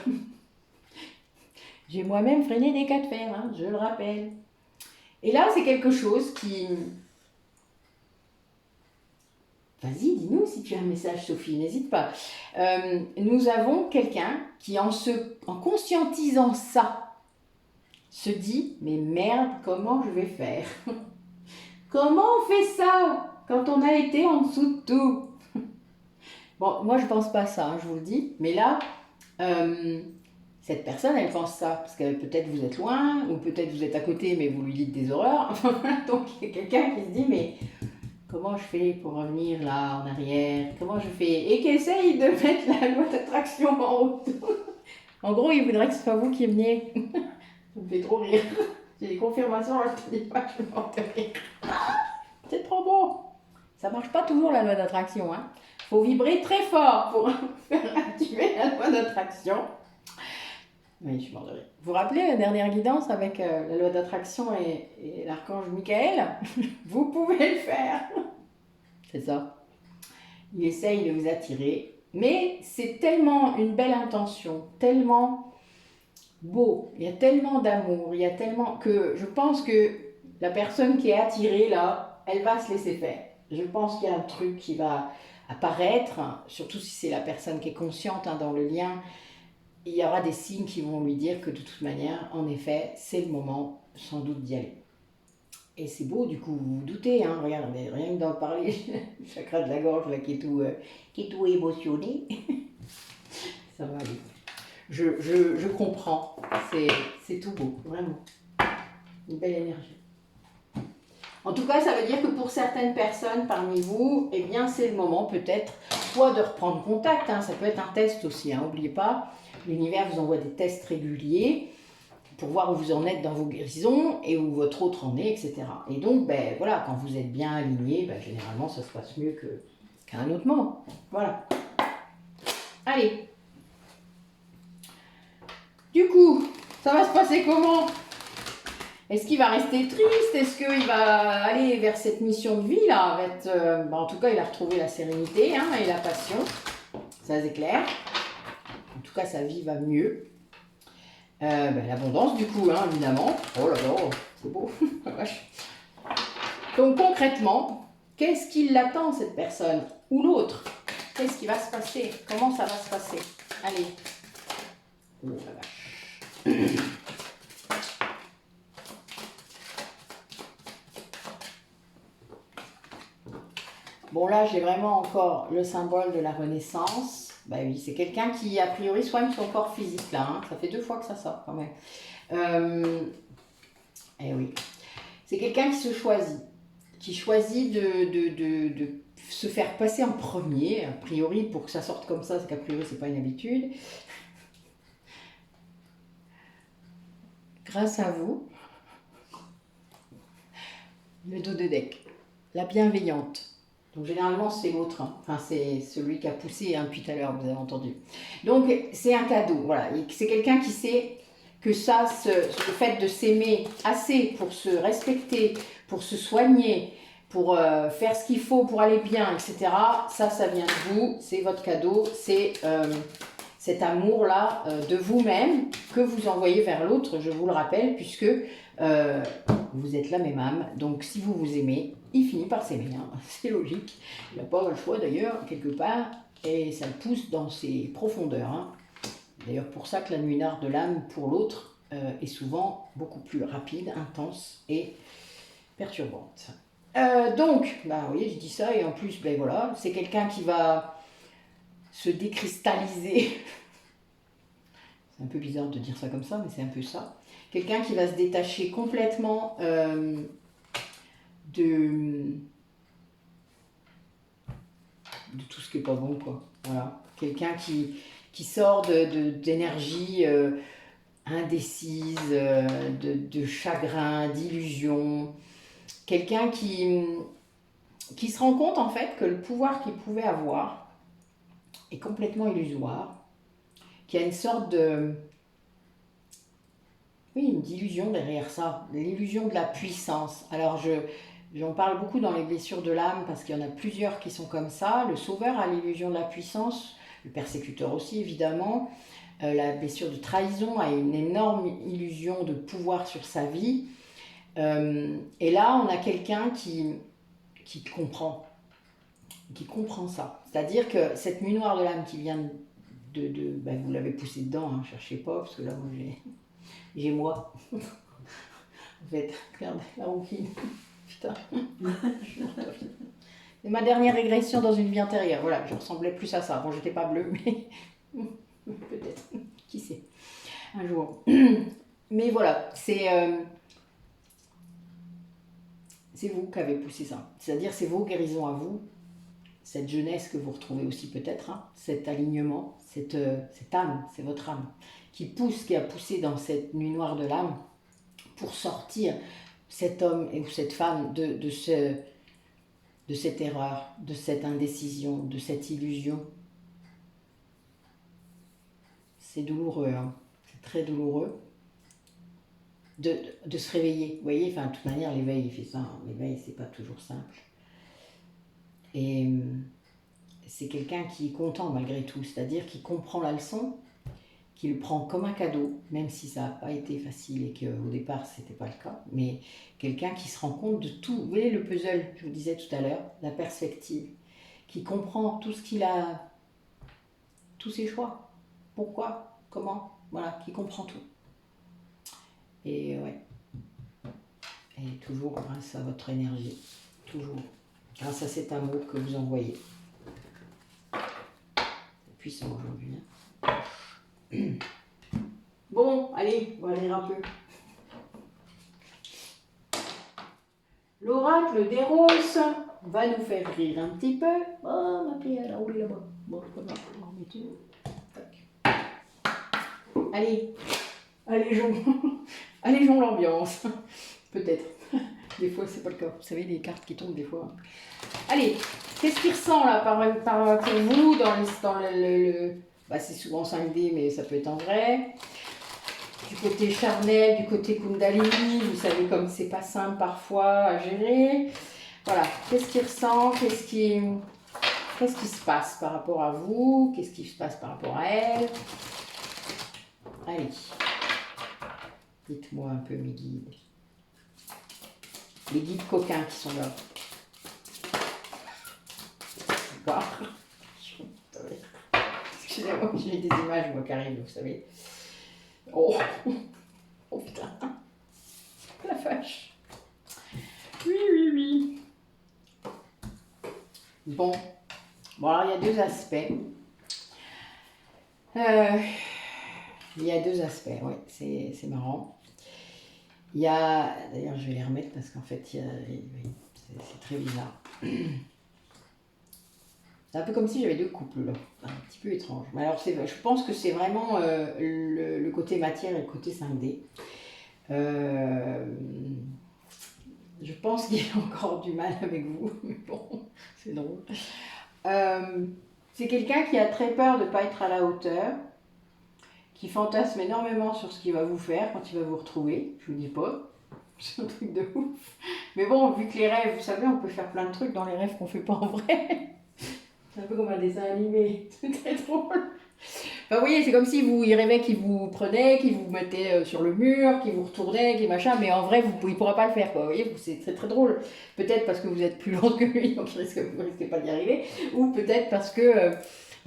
A: J'ai moi-même freiné des cas de fer, hein, je le rappelle. Et là c'est quelque chose qui... Vas-y, dis-nous si tu as un message, Sophie, n'hésite pas. Nous avons quelqu'un qui, en conscientisant ça, se dit, mais merde, comment je vais faire? Comment on fait ça quand on a été en dessous de tout? Bon, moi je pense pas à ça, hein, je vous le dis, mais là, cette personne, elle pense ça, parce que peut-être vous êtes loin, ou peut-être vous êtes à côté, mais vous lui dites des horreurs. Donc il y a quelqu'un qui se dit, mais... comment je fais pour revenir là en arrière? Comment je fais? Et qui essaye de mettre la loi d'attraction en route. En gros, il voudrait que ce soit vous qui veniez. Ça me fait trop rire. J'ai des confirmations, je te dis pas, je vais m'en rire. C'est trop beau. Ça marche pas toujours la loi d'attraction. Hein. Faut vibrer très fort pour faire activer la loi d'attraction. Oui, je suis mort de rire. Vous vous rappelez la dernière guidance avec la loi d'attraction et l'archange Michael? Vous pouvez le faire. C'est ça. Il essaye de vous attirer. Mais c'est tellement une belle intention, tellement beau, il y a tellement d'amour, il y a tellement que je pense que la personne qui est attirée là, elle va se laisser faire. Je pense qu'il y a un truc qui va apparaître, surtout si c'est la personne qui est consciente hein, dans le lien. Il y aura des signes qui vont lui dire que de toute manière, en effet, c'est le moment sans doute d'y aller. Et c'est beau, du coup, vous vous doutez, hein, regardez, rien que d'en parler, le chakra de la gorge là, qui est tout émotionné, ça va aller. Je comprends, c'est tout beau, vraiment, une belle énergie. En tout cas, ça veut dire que pour certaines personnes parmi vous, eh bien, c'est le moment peut-être soit de reprendre contact, hein, ça peut être un test aussi, n'oubliez pas, l'univers vous envoie des tests réguliers, pour voir où vous en êtes dans vos guérisons et où votre autre en est, etc. Et donc, ben, voilà, quand vous êtes bien aligné, ben, généralement, ça se passe mieux qu'à un autre moment. Voilà. Allez. Du coup, ça va se passer comment? Est-ce qu'il va rester triste? Est-ce qu'il va aller vers cette mission de vie là en tout cas, il a retrouvé la sérénité hein, et la passion. Ça, c'est clair. En tout cas, sa vie va mieux. L'abondance du coup, hein, évidemment. Oh là là, c'est beau. Donc concrètement, qu'est-ce qui l'attend cette personne ou l'autre? Qu'est-ce qui va se passer? Comment ça va se passer? Allez. Oh la vache. Bon là, j'ai vraiment encore le symbole de la renaissance. Bah oui, c'est quelqu'un qui, a priori, soigne son corps physique, là. Hein. Ça fait 2 fois que ça sort, quand même. Eh oui. C'est quelqu'un qui se choisit. Qui choisit de se faire passer en premier. A priori, pour que ça sorte comme ça, c'est qu'a priori, c'est pas une habitude. Grâce à vous, le dos de deck. La bienveillante. Donc généralement c'est l'autre, hein. Enfin c'est celui qui a poussé hein, depuis tout à l'heure, vous avez entendu. Donc c'est un cadeau, voilà. C'est quelqu'un qui sait que ça, le fait de s'aimer assez pour se respecter, pour se soigner, pour faire ce qu'il faut pour aller bien, etc. Ça vient de vous, c'est votre cadeau, c'est cet amour-là de vous-même que vous envoyez vers l'autre, je vous le rappelle, puisque vous êtes la même âme. Donc si vous vous aimez, il finit par s'aimer, hein. C'est logique. Il n'a pas le choix d'ailleurs, quelque part, et ça le pousse dans ses profondeurs. Hein. D'ailleurs pour ça que la nuit noire de l'âme pour l'autre est souvent beaucoup plus rapide, intense et perturbante. Donc, bah oui, je dis ça, et en plus, ben voilà, c'est quelqu'un qui va se décristalliser. C'est un peu bizarre de dire ça comme ça, mais c'est un peu ça. Quelqu'un qui va se détacher complètement de tout ce qui n'est pas bon, quoi. Voilà. Quelqu'un qui sort d'énergie indécise, de chagrin, d'illusion. Quelqu'un qui qui se rend compte en fait que le pouvoir qu'il pouvait avoir est complètement illusoire, qu'il y a une sorte de... Oui, une illusion derrière ça, l'illusion de la puissance. Alors j'en parle beaucoup dans les blessures de l'âme parce qu'il y en a plusieurs qui sont comme ça. Le sauveur a l'illusion de la puissance, le persécuteur aussi évidemment. La blessure de trahison a une énorme illusion de pouvoir sur sa vie. Et là, on a quelqu'un qui comprend ça. C'est-à-dire que cette nuit noire de l'âme qui vient ben, vous l'avez poussé dedans, hein, cherchez pas, parce que là, moi, j'ai moi. En fait, regarde, la rouquine. Putain. C'est ma dernière régression dans une vie antérieure. Voilà, je ressemblais plus à ça. Bon, j'étais pas bleue, mais peut-être. Qui sait. Un jour. Mais voilà, c'est vous qui avez poussé ça. C'est-à-dire, c'est vos guérisons à vous, cette jeunesse que vous retrouvez aussi peut-être, hein, cet alignement, cette âme, c'est votre âme, qui a poussé dans cette nuit noire de l'âme pour sortir cet homme ou cette femme de cette erreur, de cette indécision, de cette illusion. C'est douloureux, hein. C'est très douloureux. De se réveiller, vous voyez, enfin de toute manière l'éveil il fait ça, hein. L'éveil c'est pas toujours simple et c'est quelqu'un qui est content malgré tout, c'est-à-dire qui comprend la leçon, qui le prend comme un cadeau, même si ça n'a pas été facile et qu'au départ c'était pas le cas, mais quelqu'un qui se rend compte de tout, vous voyez le puzzle, je vous disais tout à l'heure, la perspective, qui comprend tout ce qu'il a, tous ses choix, pourquoi, comment, voilà, qui comprend tout. Et ouais. Et toujours grâce à votre énergie. Toujours. Grâce à cet amour que vous envoyez. C'est puissant aujourd'hui. Hein. Bon, allez, on va lire un peu. L'oracle d'Eros va nous faire rire un petit peu. Oh, ma pierre, elle a roulé là-bas. Bon, c'est pas grave, on va en mettre une. Allez, allégeons. Allégeons l'ambiance. Peut-être. Des fois, c'est pas le cas. Vous savez, les cartes qui tombent des fois. Allez, qu'est-ce qui ressent là pour vous dans le... Bah, c'est souvent 5D, mais ça peut être en vrai. Du côté charnel, du côté Kundalini, vous savez comme c'est pas simple parfois à gérer. Voilà, qu'est-ce qui ressent, qu'est-ce qui se passe par rapport à vous, qu'est-ce qui se passe par rapport à elle. Allez, dites-moi un peu mes guides. Les guides coquins qui sont là. D'accord. Excusez-moi, j'ai des images moi qui arrivent, vous savez. Oh, oh putain. La vache. Oui, oui, oui. Bon. Bon, alors il y a deux aspects. Il y a deux aspects, oui, c'est marrant. Il y a, d'ailleurs je vais les remettre parce qu'en fait, c'est très bizarre. C'est un peu comme si j'avais deux couples là, un petit peu étrange. Mais alors je pense que c'est vraiment le côté matière et le côté 5D. Je pense qu'il a encore du mal avec vous, mais bon, c'est drôle. C'est quelqu'un qui a très peur de ne pas être à la hauteur, qui fantasme énormément sur ce qu'il va vous faire quand il va vous retrouver. Je vous dis pas, c'est un truc de ouf. Mais bon, vu que les rêves, vous savez, on peut faire plein de trucs dans les rêves qu'on fait pas en vrai. C'est un peu comme un dessin animé, c'est très drôle. Enfin, vous voyez, c'est comme si il rêvait qu'il vous prenait, qu'il vous mettait sur le mur, qu'il vous retournait, qu'il machin, mais en vrai, il ne pourra pas le faire, quoi. Vous voyez, c'est très très drôle. Peut-être parce que vous êtes plus lente que lui, donc vous ne risquez pas d'y arriver, ou peut-être parce que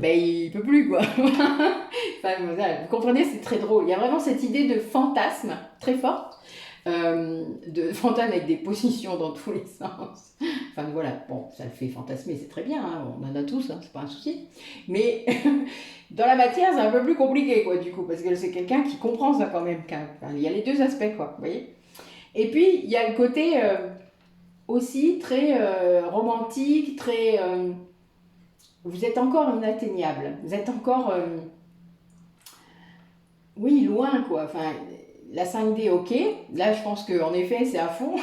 A: il peut plus, quoi. Enfin, vous comprenez, c'est très drôle. Il y a vraiment cette idée de fantasme très forte, de fantasme avec des positions dans tous les sens. Enfin voilà, bon, ça le fait fantasmer, c'est très bien, hein, on en a tous, hein, c'est pas un souci. Mais dans la matière, c'est un peu plus compliqué, quoi, du coup, parce que c'est quelqu'un qui comprend ça quand même. Enfin, il y a les deux aspects, quoi, vous voyez. Et puis, il y a le côté aussi très romantique, très... vous êtes encore inatteignable, vous êtes encore... oui, loin, quoi. Enfin, la 5D, ok. Là, je pense qu'en effet, c'est à fond.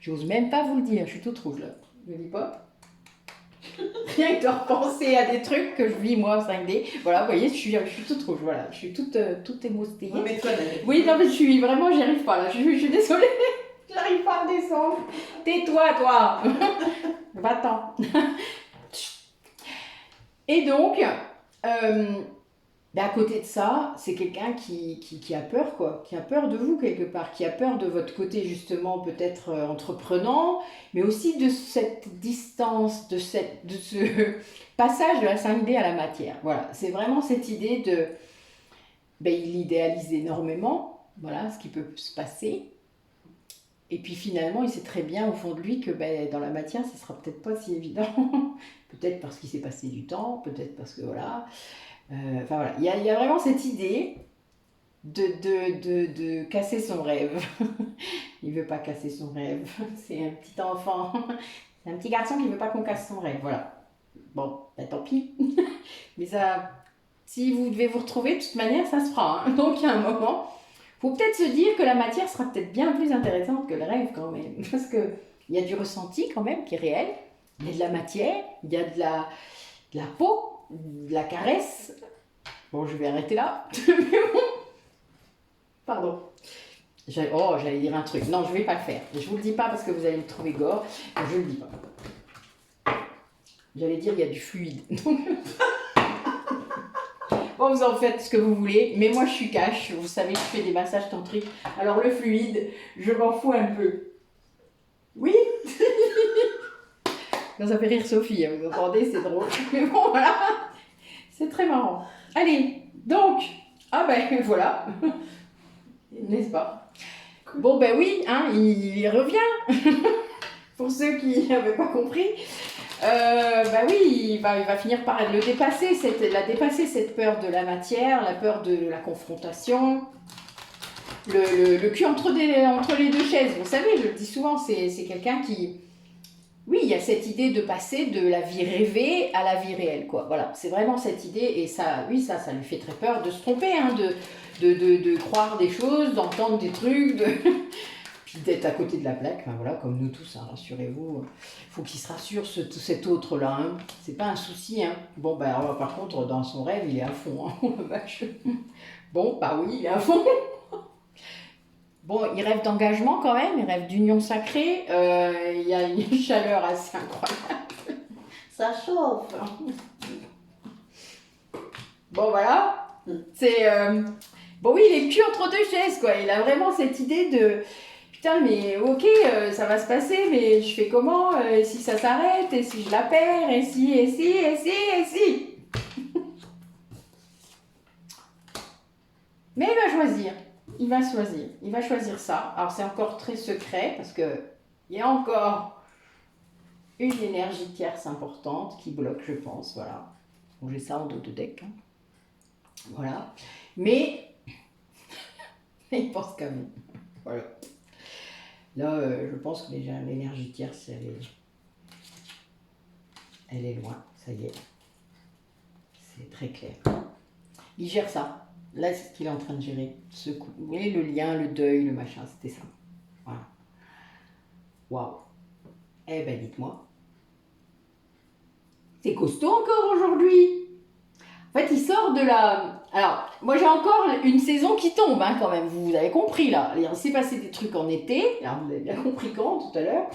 A: J'ose même pas vous le dire, je suis toute rouge là. Je dis pas. Rien que de repenser à des trucs que je vis moi en 5D. Voilà, vous voyez, je suis toute rouge, voilà. Je suis toute émoustillée.
B: Oui, mais toi,
A: oui, non, mais je suis vraiment, j'y arrive pas là. Je suis désolée. J'arrive pas à descendre. Tais-toi, toi. Va-t'en. Et donc, à côté de ça, c'est quelqu'un qui a peur, quoi, qui a peur de vous quelque part, qui a peur de votre côté justement peut-être entreprenant, mais aussi de cette distance, de ce passage de la 5D à la matière. Voilà, c'est vraiment cette idée de, il idéalise énormément, voilà, ce qui peut se passer. Et puis finalement, il sait très bien au fond de lui que dans la matière, ce sera peut-être pas si évident. Peut-être parce qu'il s'est passé du temps, peut-être parce que voilà. Enfin voilà, il y a vraiment cette idée de casser son rêve. Il veut pas casser son rêve. C'est un petit enfant. C'est un petit garçon qui veut pas qu'on casse son rêve. Voilà. Bon, tant pis. Mais ça, si vous devez vous retrouver, de toute manière, ça se fera. Hein. Donc il y a un moment. Faut peut-être se dire que la matière sera peut-être bien plus intéressante que le rêve quand même. Parce qu'il y a du ressenti quand même qui est réel. Il y a de la matière, il y a de la peau, de la caresse. Bon, je vais arrêter là. Mais bon. Pardon. J'allais dire un truc. Non, je ne vais pas le faire. Je ne vous le dis pas parce que vous allez me trouver gore. Je ne le dis pas. J'allais dire il y a du fluide. Donc... Bon, vous en faites ce que vous voulez, mais moi je suis cash, vous savez, je fais des massages tantriques. Alors le fluide, je m'en fous un peu. Oui. Ça fait rire Sophie, vous entendez, c'est drôle. Mais bon, voilà, c'est très marrant. Allez, donc, voilà, n'est-ce pas? Bon, oui, hein, il revient. Pour ceux qui n'avaient pas compris. Oui, il va finir par le dépasser, dépasser cette peur de la matière, la peur de la confrontation, le cul entre les deux chaises. Vous savez, je le dis souvent, c'est quelqu'un qui... Oui, il y a cette idée de passer de la vie rêvée à la vie réelle, quoi. Voilà, c'est vraiment cette idée, et ça, oui, ça lui fait très peur de se tromper, hein, de croire des choses, d'entendre des trucs, d'être à côté de la plaque, enfin voilà, comme nous tous, hein, rassurez-vous, il faut qu'il se rassure cet autre-là, hein. C'est pas un souci, hein. Bon, par contre, dans son rêve, il est à fond, hein. Bon, oui, il est à fond. Bon, il rêve d'engagement quand même, il rêve d'union sacrée, il y a une chaleur assez incroyable, ça chauffe. Bon, voilà, c'est... Bon, oui, il est le cul entre deux chaises, quoi, il a vraiment cette idée de... Putain, mais ok, ça va se passer, mais je fais comment et si ça s'arrête, et si je la perds, et si. Mais il va choisir. Il va choisir ça. Alors c'est encore très secret, parce que il y a encore une énergie tierce importante qui bloque, je pense, voilà. Bon, j'ai ça en dos de deck. Hein. Voilà. Mais il pense quand même. Voilà. Là, je pense que déjà l'énergie tierce, elle est loin, ça y est. C'est très clair. Il gère ça. Là, c'est ce qu'il est en train de gérer. Vous voyez, le lien, le deuil, le machin, c'était ça. Voilà. Waouh. Eh ben, dites-moi. C'est costaud encore aujourd'hui. En fait, il sort de la... Alors, moi, j'ai encore une saison qui tombe, hein, quand même. Vous avez compris, là. Il s'est passé des trucs en été. Alors, vous avez bien compris quand, tout à l'heure.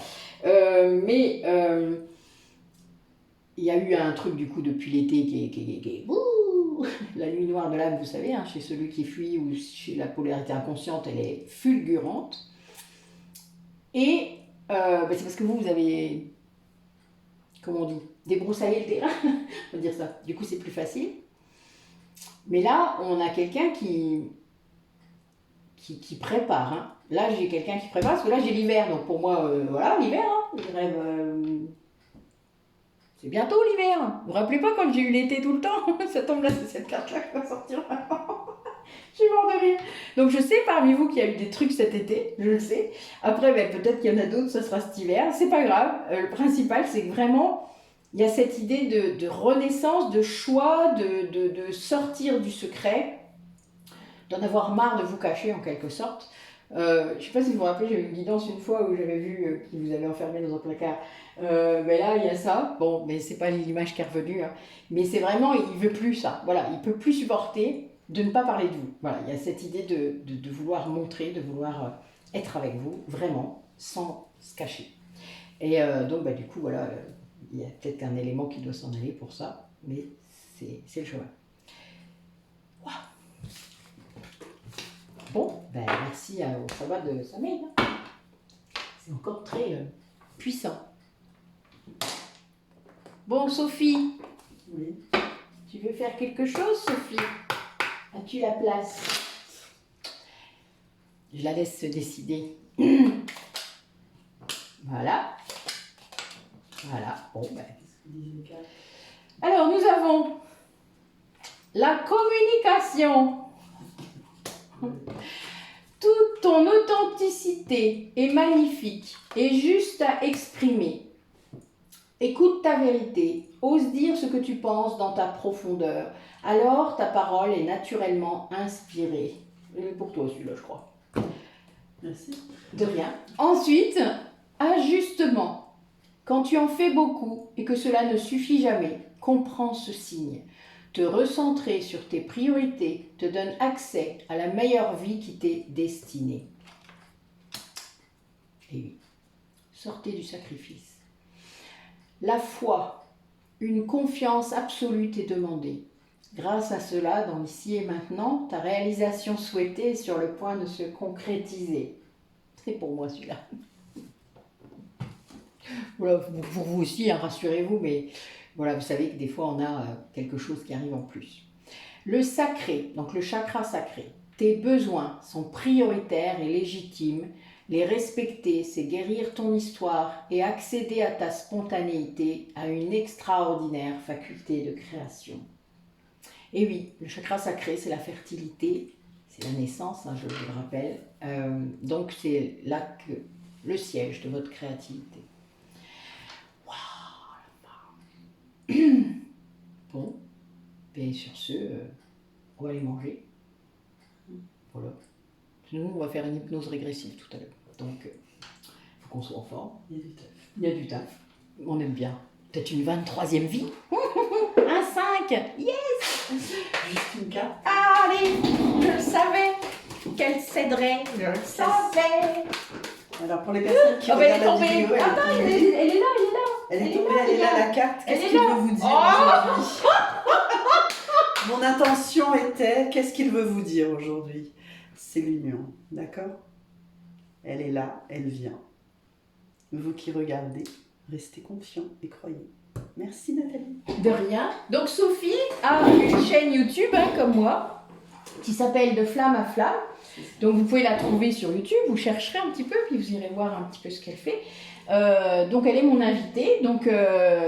A: Il y a eu un truc, du coup, depuis l'été qui est... La nuit noire de l'âme, vous savez, hein, chez celui qui fuit ou chez la polarité inconsciente, elle est fulgurante. Et c'est parce que vous avez, comment on dit, débroussaillé le terrain, on va dire ça. Du coup, c'est plus facile. Mais là, on a quelqu'un qui prépare. Hein. Là, j'ai quelqu'un qui prépare, parce que là, j'ai l'hiver. Donc pour moi, voilà, l'hiver, hein, je rêve... C'est bientôt l'hiver. Vous vous rappelez pas quand j'ai eu l'été tout le temps? Ça tombe là, c'est cette carte-là qui va sortir maintenant. Je suis mort de rire. Donc je sais parmi vous qu'il y a eu des trucs cet été, je le sais. Après, peut-être qu'il y en a d'autres, ça sera cet hiver. C'est pas grave. Le principal, c'est que vraiment, il y a cette idée de renaissance, de choix, de sortir du secret, d'en avoir marre de vous cacher en quelque sorte. Je ne sais pas si vous vous rappelez, j'avais une guidance une fois où j'avais vu qu'il vous avait enfermé dans un placard. Mais là, il y a ça. Bon, mais c'est pas l'image qui est revenue. Hein. Mais c'est vraiment, il veut plus ça. Voilà, il peut plus supporter de ne pas parler de vous. Voilà, il y a cette idée de vouloir montrer, de vouloir être avec vous, vraiment, sans se cacher. Et donc, bah, du coup, voilà, il y a peut-être un élément qui doit s'en aller pour ça, mais c'est le chemin. Wow. Bon, ben, merci au sabbat de Samuel. Hein. C'est encore très puissant. Bon, Sophie.
B: Oui.
A: Tu veux faire quelque chose, Sophie? As-tu la place? Je la laisse se décider. Voilà. Voilà. Bon, ben. Alors, nous avons la communication. Toute ton authenticité est magnifique et juste à exprimer. Écoute ta vérité, ose dire ce que tu penses dans ta profondeur. Alors ta parole est naturellement inspirée. Il est pour toi celui-là, je crois.
B: Merci.
A: De rien. Ensuite, ajustement. Quand tu en fais beaucoup et que cela ne suffit jamais, comprends ce signe. Te recentrer sur tes priorités te donne accès à la meilleure vie qui t'est destinée. Et oui, sortez du sacrifice. La foi, une confiance absolue t'est demandée. Grâce à cela, dans l'ici et maintenant, ta réalisation souhaitée est sur le point de se concrétiser. C'est pour moi celui-là. Voilà, pour vous aussi, hein, rassurez-vous, mais voilà, vous savez que des fois on a quelque chose qui arrive en plus. Le sacré, donc le chakra sacré, tes besoins sont prioritaires et légitimes. Les respecter, c'est guérir ton histoire et accéder à ta spontanéité, à une extraordinaire faculté de création. Et oui, le chakra sacré, c'est la fertilité, c'est la naissance, hein, je vous le rappelle. Donc c'est là que le siège de votre créativité. Waouh. Bon, et sur ce, on va aller manger. Voilà. Sinon, on va faire une hypnose régressive tout à l'heure. Donc, il faut qu'on soit en forme.
B: Il y a du taf.
A: Il y a du taf. On aime bien. Peut-être une 23e vie. Un 5. Yes.
B: Juste une carte.
A: Allez, je le savais qu'elle céderait. Je le savais.
B: Alors pour les personnes qui
A: Oh, elle est
B: regardent la
A: tombée.
B: vidéo,
A: Attends, elle est là,
B: elle est tombée, elle est là, la carte.
A: Elle
B: Qu'est-ce
A: est
B: qu'il
A: là.
B: veut vous dire
A: Oh.
B: aujourd'hui? Mon intention était, qu'est-ce qu'il veut vous dire aujourd'hui? C'est l'union, d'accord? Elle est là, elle vient. Vous qui regardez, restez confiants et croyez. Merci Nathalie.
A: De rien. Donc Sophie a une chaîne YouTube, hein, comme moi, qui s'appelle De Flamme à Flamme. Donc vous pouvez la trouver sur YouTube, vous chercherez un petit peu, puis vous irez voir un petit peu ce qu'elle fait. Donc elle est mon invitée. Donc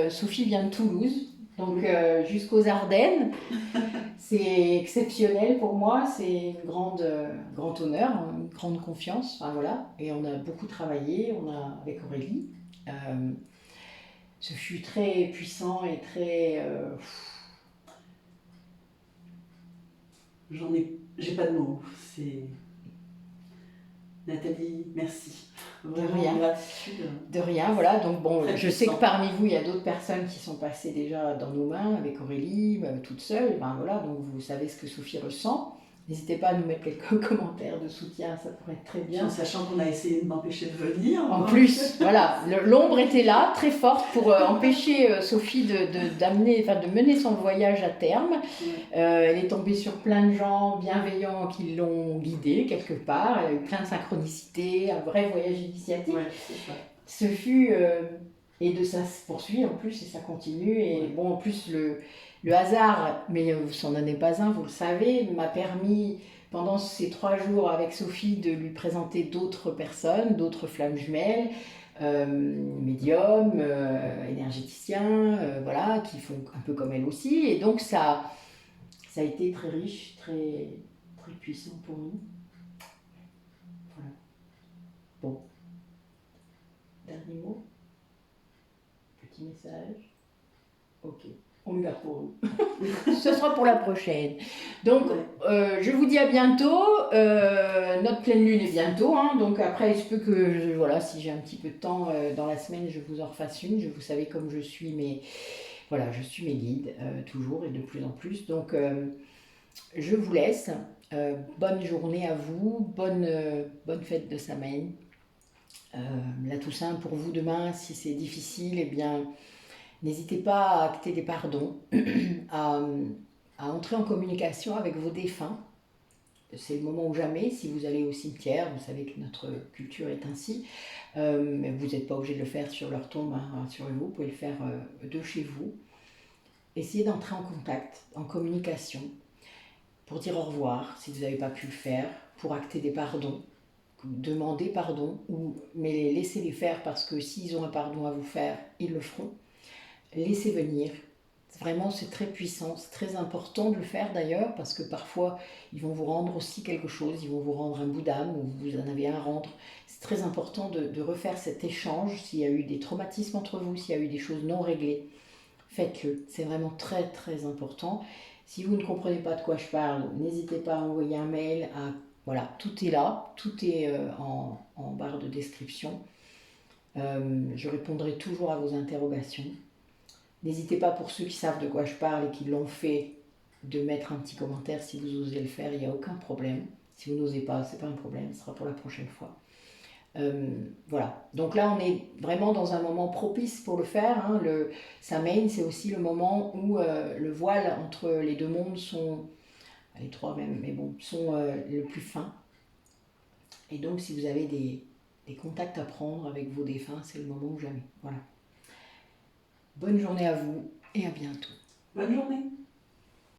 A: Sophie vient de Toulouse, donc jusqu'aux Ardennes. C'est exceptionnel pour moi, c'est un grand honneur, une grande confiance. Enfin, voilà. Et on a beaucoup travaillé, avec Aurélie. Ce fut très puissant et très...
B: J'ai pas de mots. C'est Nathalie, merci. Vraiment,
A: rien.
B: gratitude.
A: De rien, voilà. Donc bon,
B: Très
A: je sais
B: puissant.
A: que parmi vous, il y a d'autres personnes qui sont passées déjà dans nos mains, avec Aurélie, toute seule. Ben, voilà, donc vous savez ce que Sophie ressent. N'hésitez pas à nous mettre quelques commentaires de soutien, ça pourrait être très bien.
B: En sachant qu'on a essayé de m'empêcher de venir.
A: En plus, voilà, l'ombre était là, très forte, pour empêcher Sophie de mener son voyage à terme. Elle est tombée sur plein de gens bienveillants qui l'ont guidée quelque part. Elle a eu plein de synchronicités, un vrai voyage initiatique.
B: Ouais, c'est ça.
A: Ce fut, et ça se poursuit en plus, et ça continue. Et bon, en plus, le hasard, mais vous n'en avez pas un, vous le savez, m'a permis, pendant ces 3 jours avec Sophie, de lui présenter d'autres personnes, d'autres flammes jumelles, médiums, énergéticiens, voilà, qui font un peu comme elle aussi. Et donc, ça a été très riche, très, très puissant pour nous. Voilà. Bon. Dernier mot? Petit message. Ok. On y va pour vous. Ce sera pour la prochaine. Donc, je vous dis à bientôt. Notre pleine lune est bientôt. Hein, donc après, il se peut que, voilà, si j'ai un petit peu de temps dans la semaine, je vous en refasse une. Vous savez comme je suis voilà, je suis mes guides, toujours et de plus en plus. Donc, je vous laisse. Bonne journée à vous. Bonne fête de semaine. La Toussaint pour vous demain, si c'est difficile, eh bien, n'hésitez pas à acter des pardons, à, à entrer en communication avec vos défunts. C'est le moment ou jamais. Si vous allez au cimetière, vous savez que notre culture est ainsi. Mais vous n'êtes pas obligé de le faire sur leur tombe, hein, rassurez-vous. Vous pouvez le faire de chez vous. Essayez d'entrer en contact, en communication, pour dire au revoir si vous n'avez pas pu le faire, pour acter des pardons. Demandez pardon, mais laissez-les faire parce que s'ils ont un pardon à vous faire, ils le feront. Laissez venir. Vraiment, c'est très puissant, c'est très important de le faire d'ailleurs, parce que parfois, ils vont vous rendre aussi quelque chose, ils vont vous rendre un bout d'âme, ou vous en avez un à rendre. C'est très important de refaire cet échange, s'il y a eu des traumatismes entre vous, s'il y a eu des choses non réglées, faites-le. C'est vraiment très très important. Si vous ne comprenez pas de quoi je parle, n'hésitez pas à envoyer un mail à... Voilà, tout est là, tout est en barre de description. Je répondrai toujours à vos interrogations. N'hésitez pas, pour ceux qui savent de quoi je parle et qui l'ont fait, de mettre un petit commentaire si vous osez le faire, il n'y a aucun problème. Si vous n'osez pas, c'est pas un problème, ce sera pour la prochaine fois. Voilà, donc là on est vraiment dans un moment propice pour le faire. Hein. Le Samhain, c'est aussi le moment où le voile entre les deux mondes sont, les trois même, mais bon, sont le plus fins. Et donc si vous avez des contacts à prendre avec vos défunts, c'est le moment ou jamais. Voilà. Bonne journée à vous et à bientôt.
B: Bonne journée.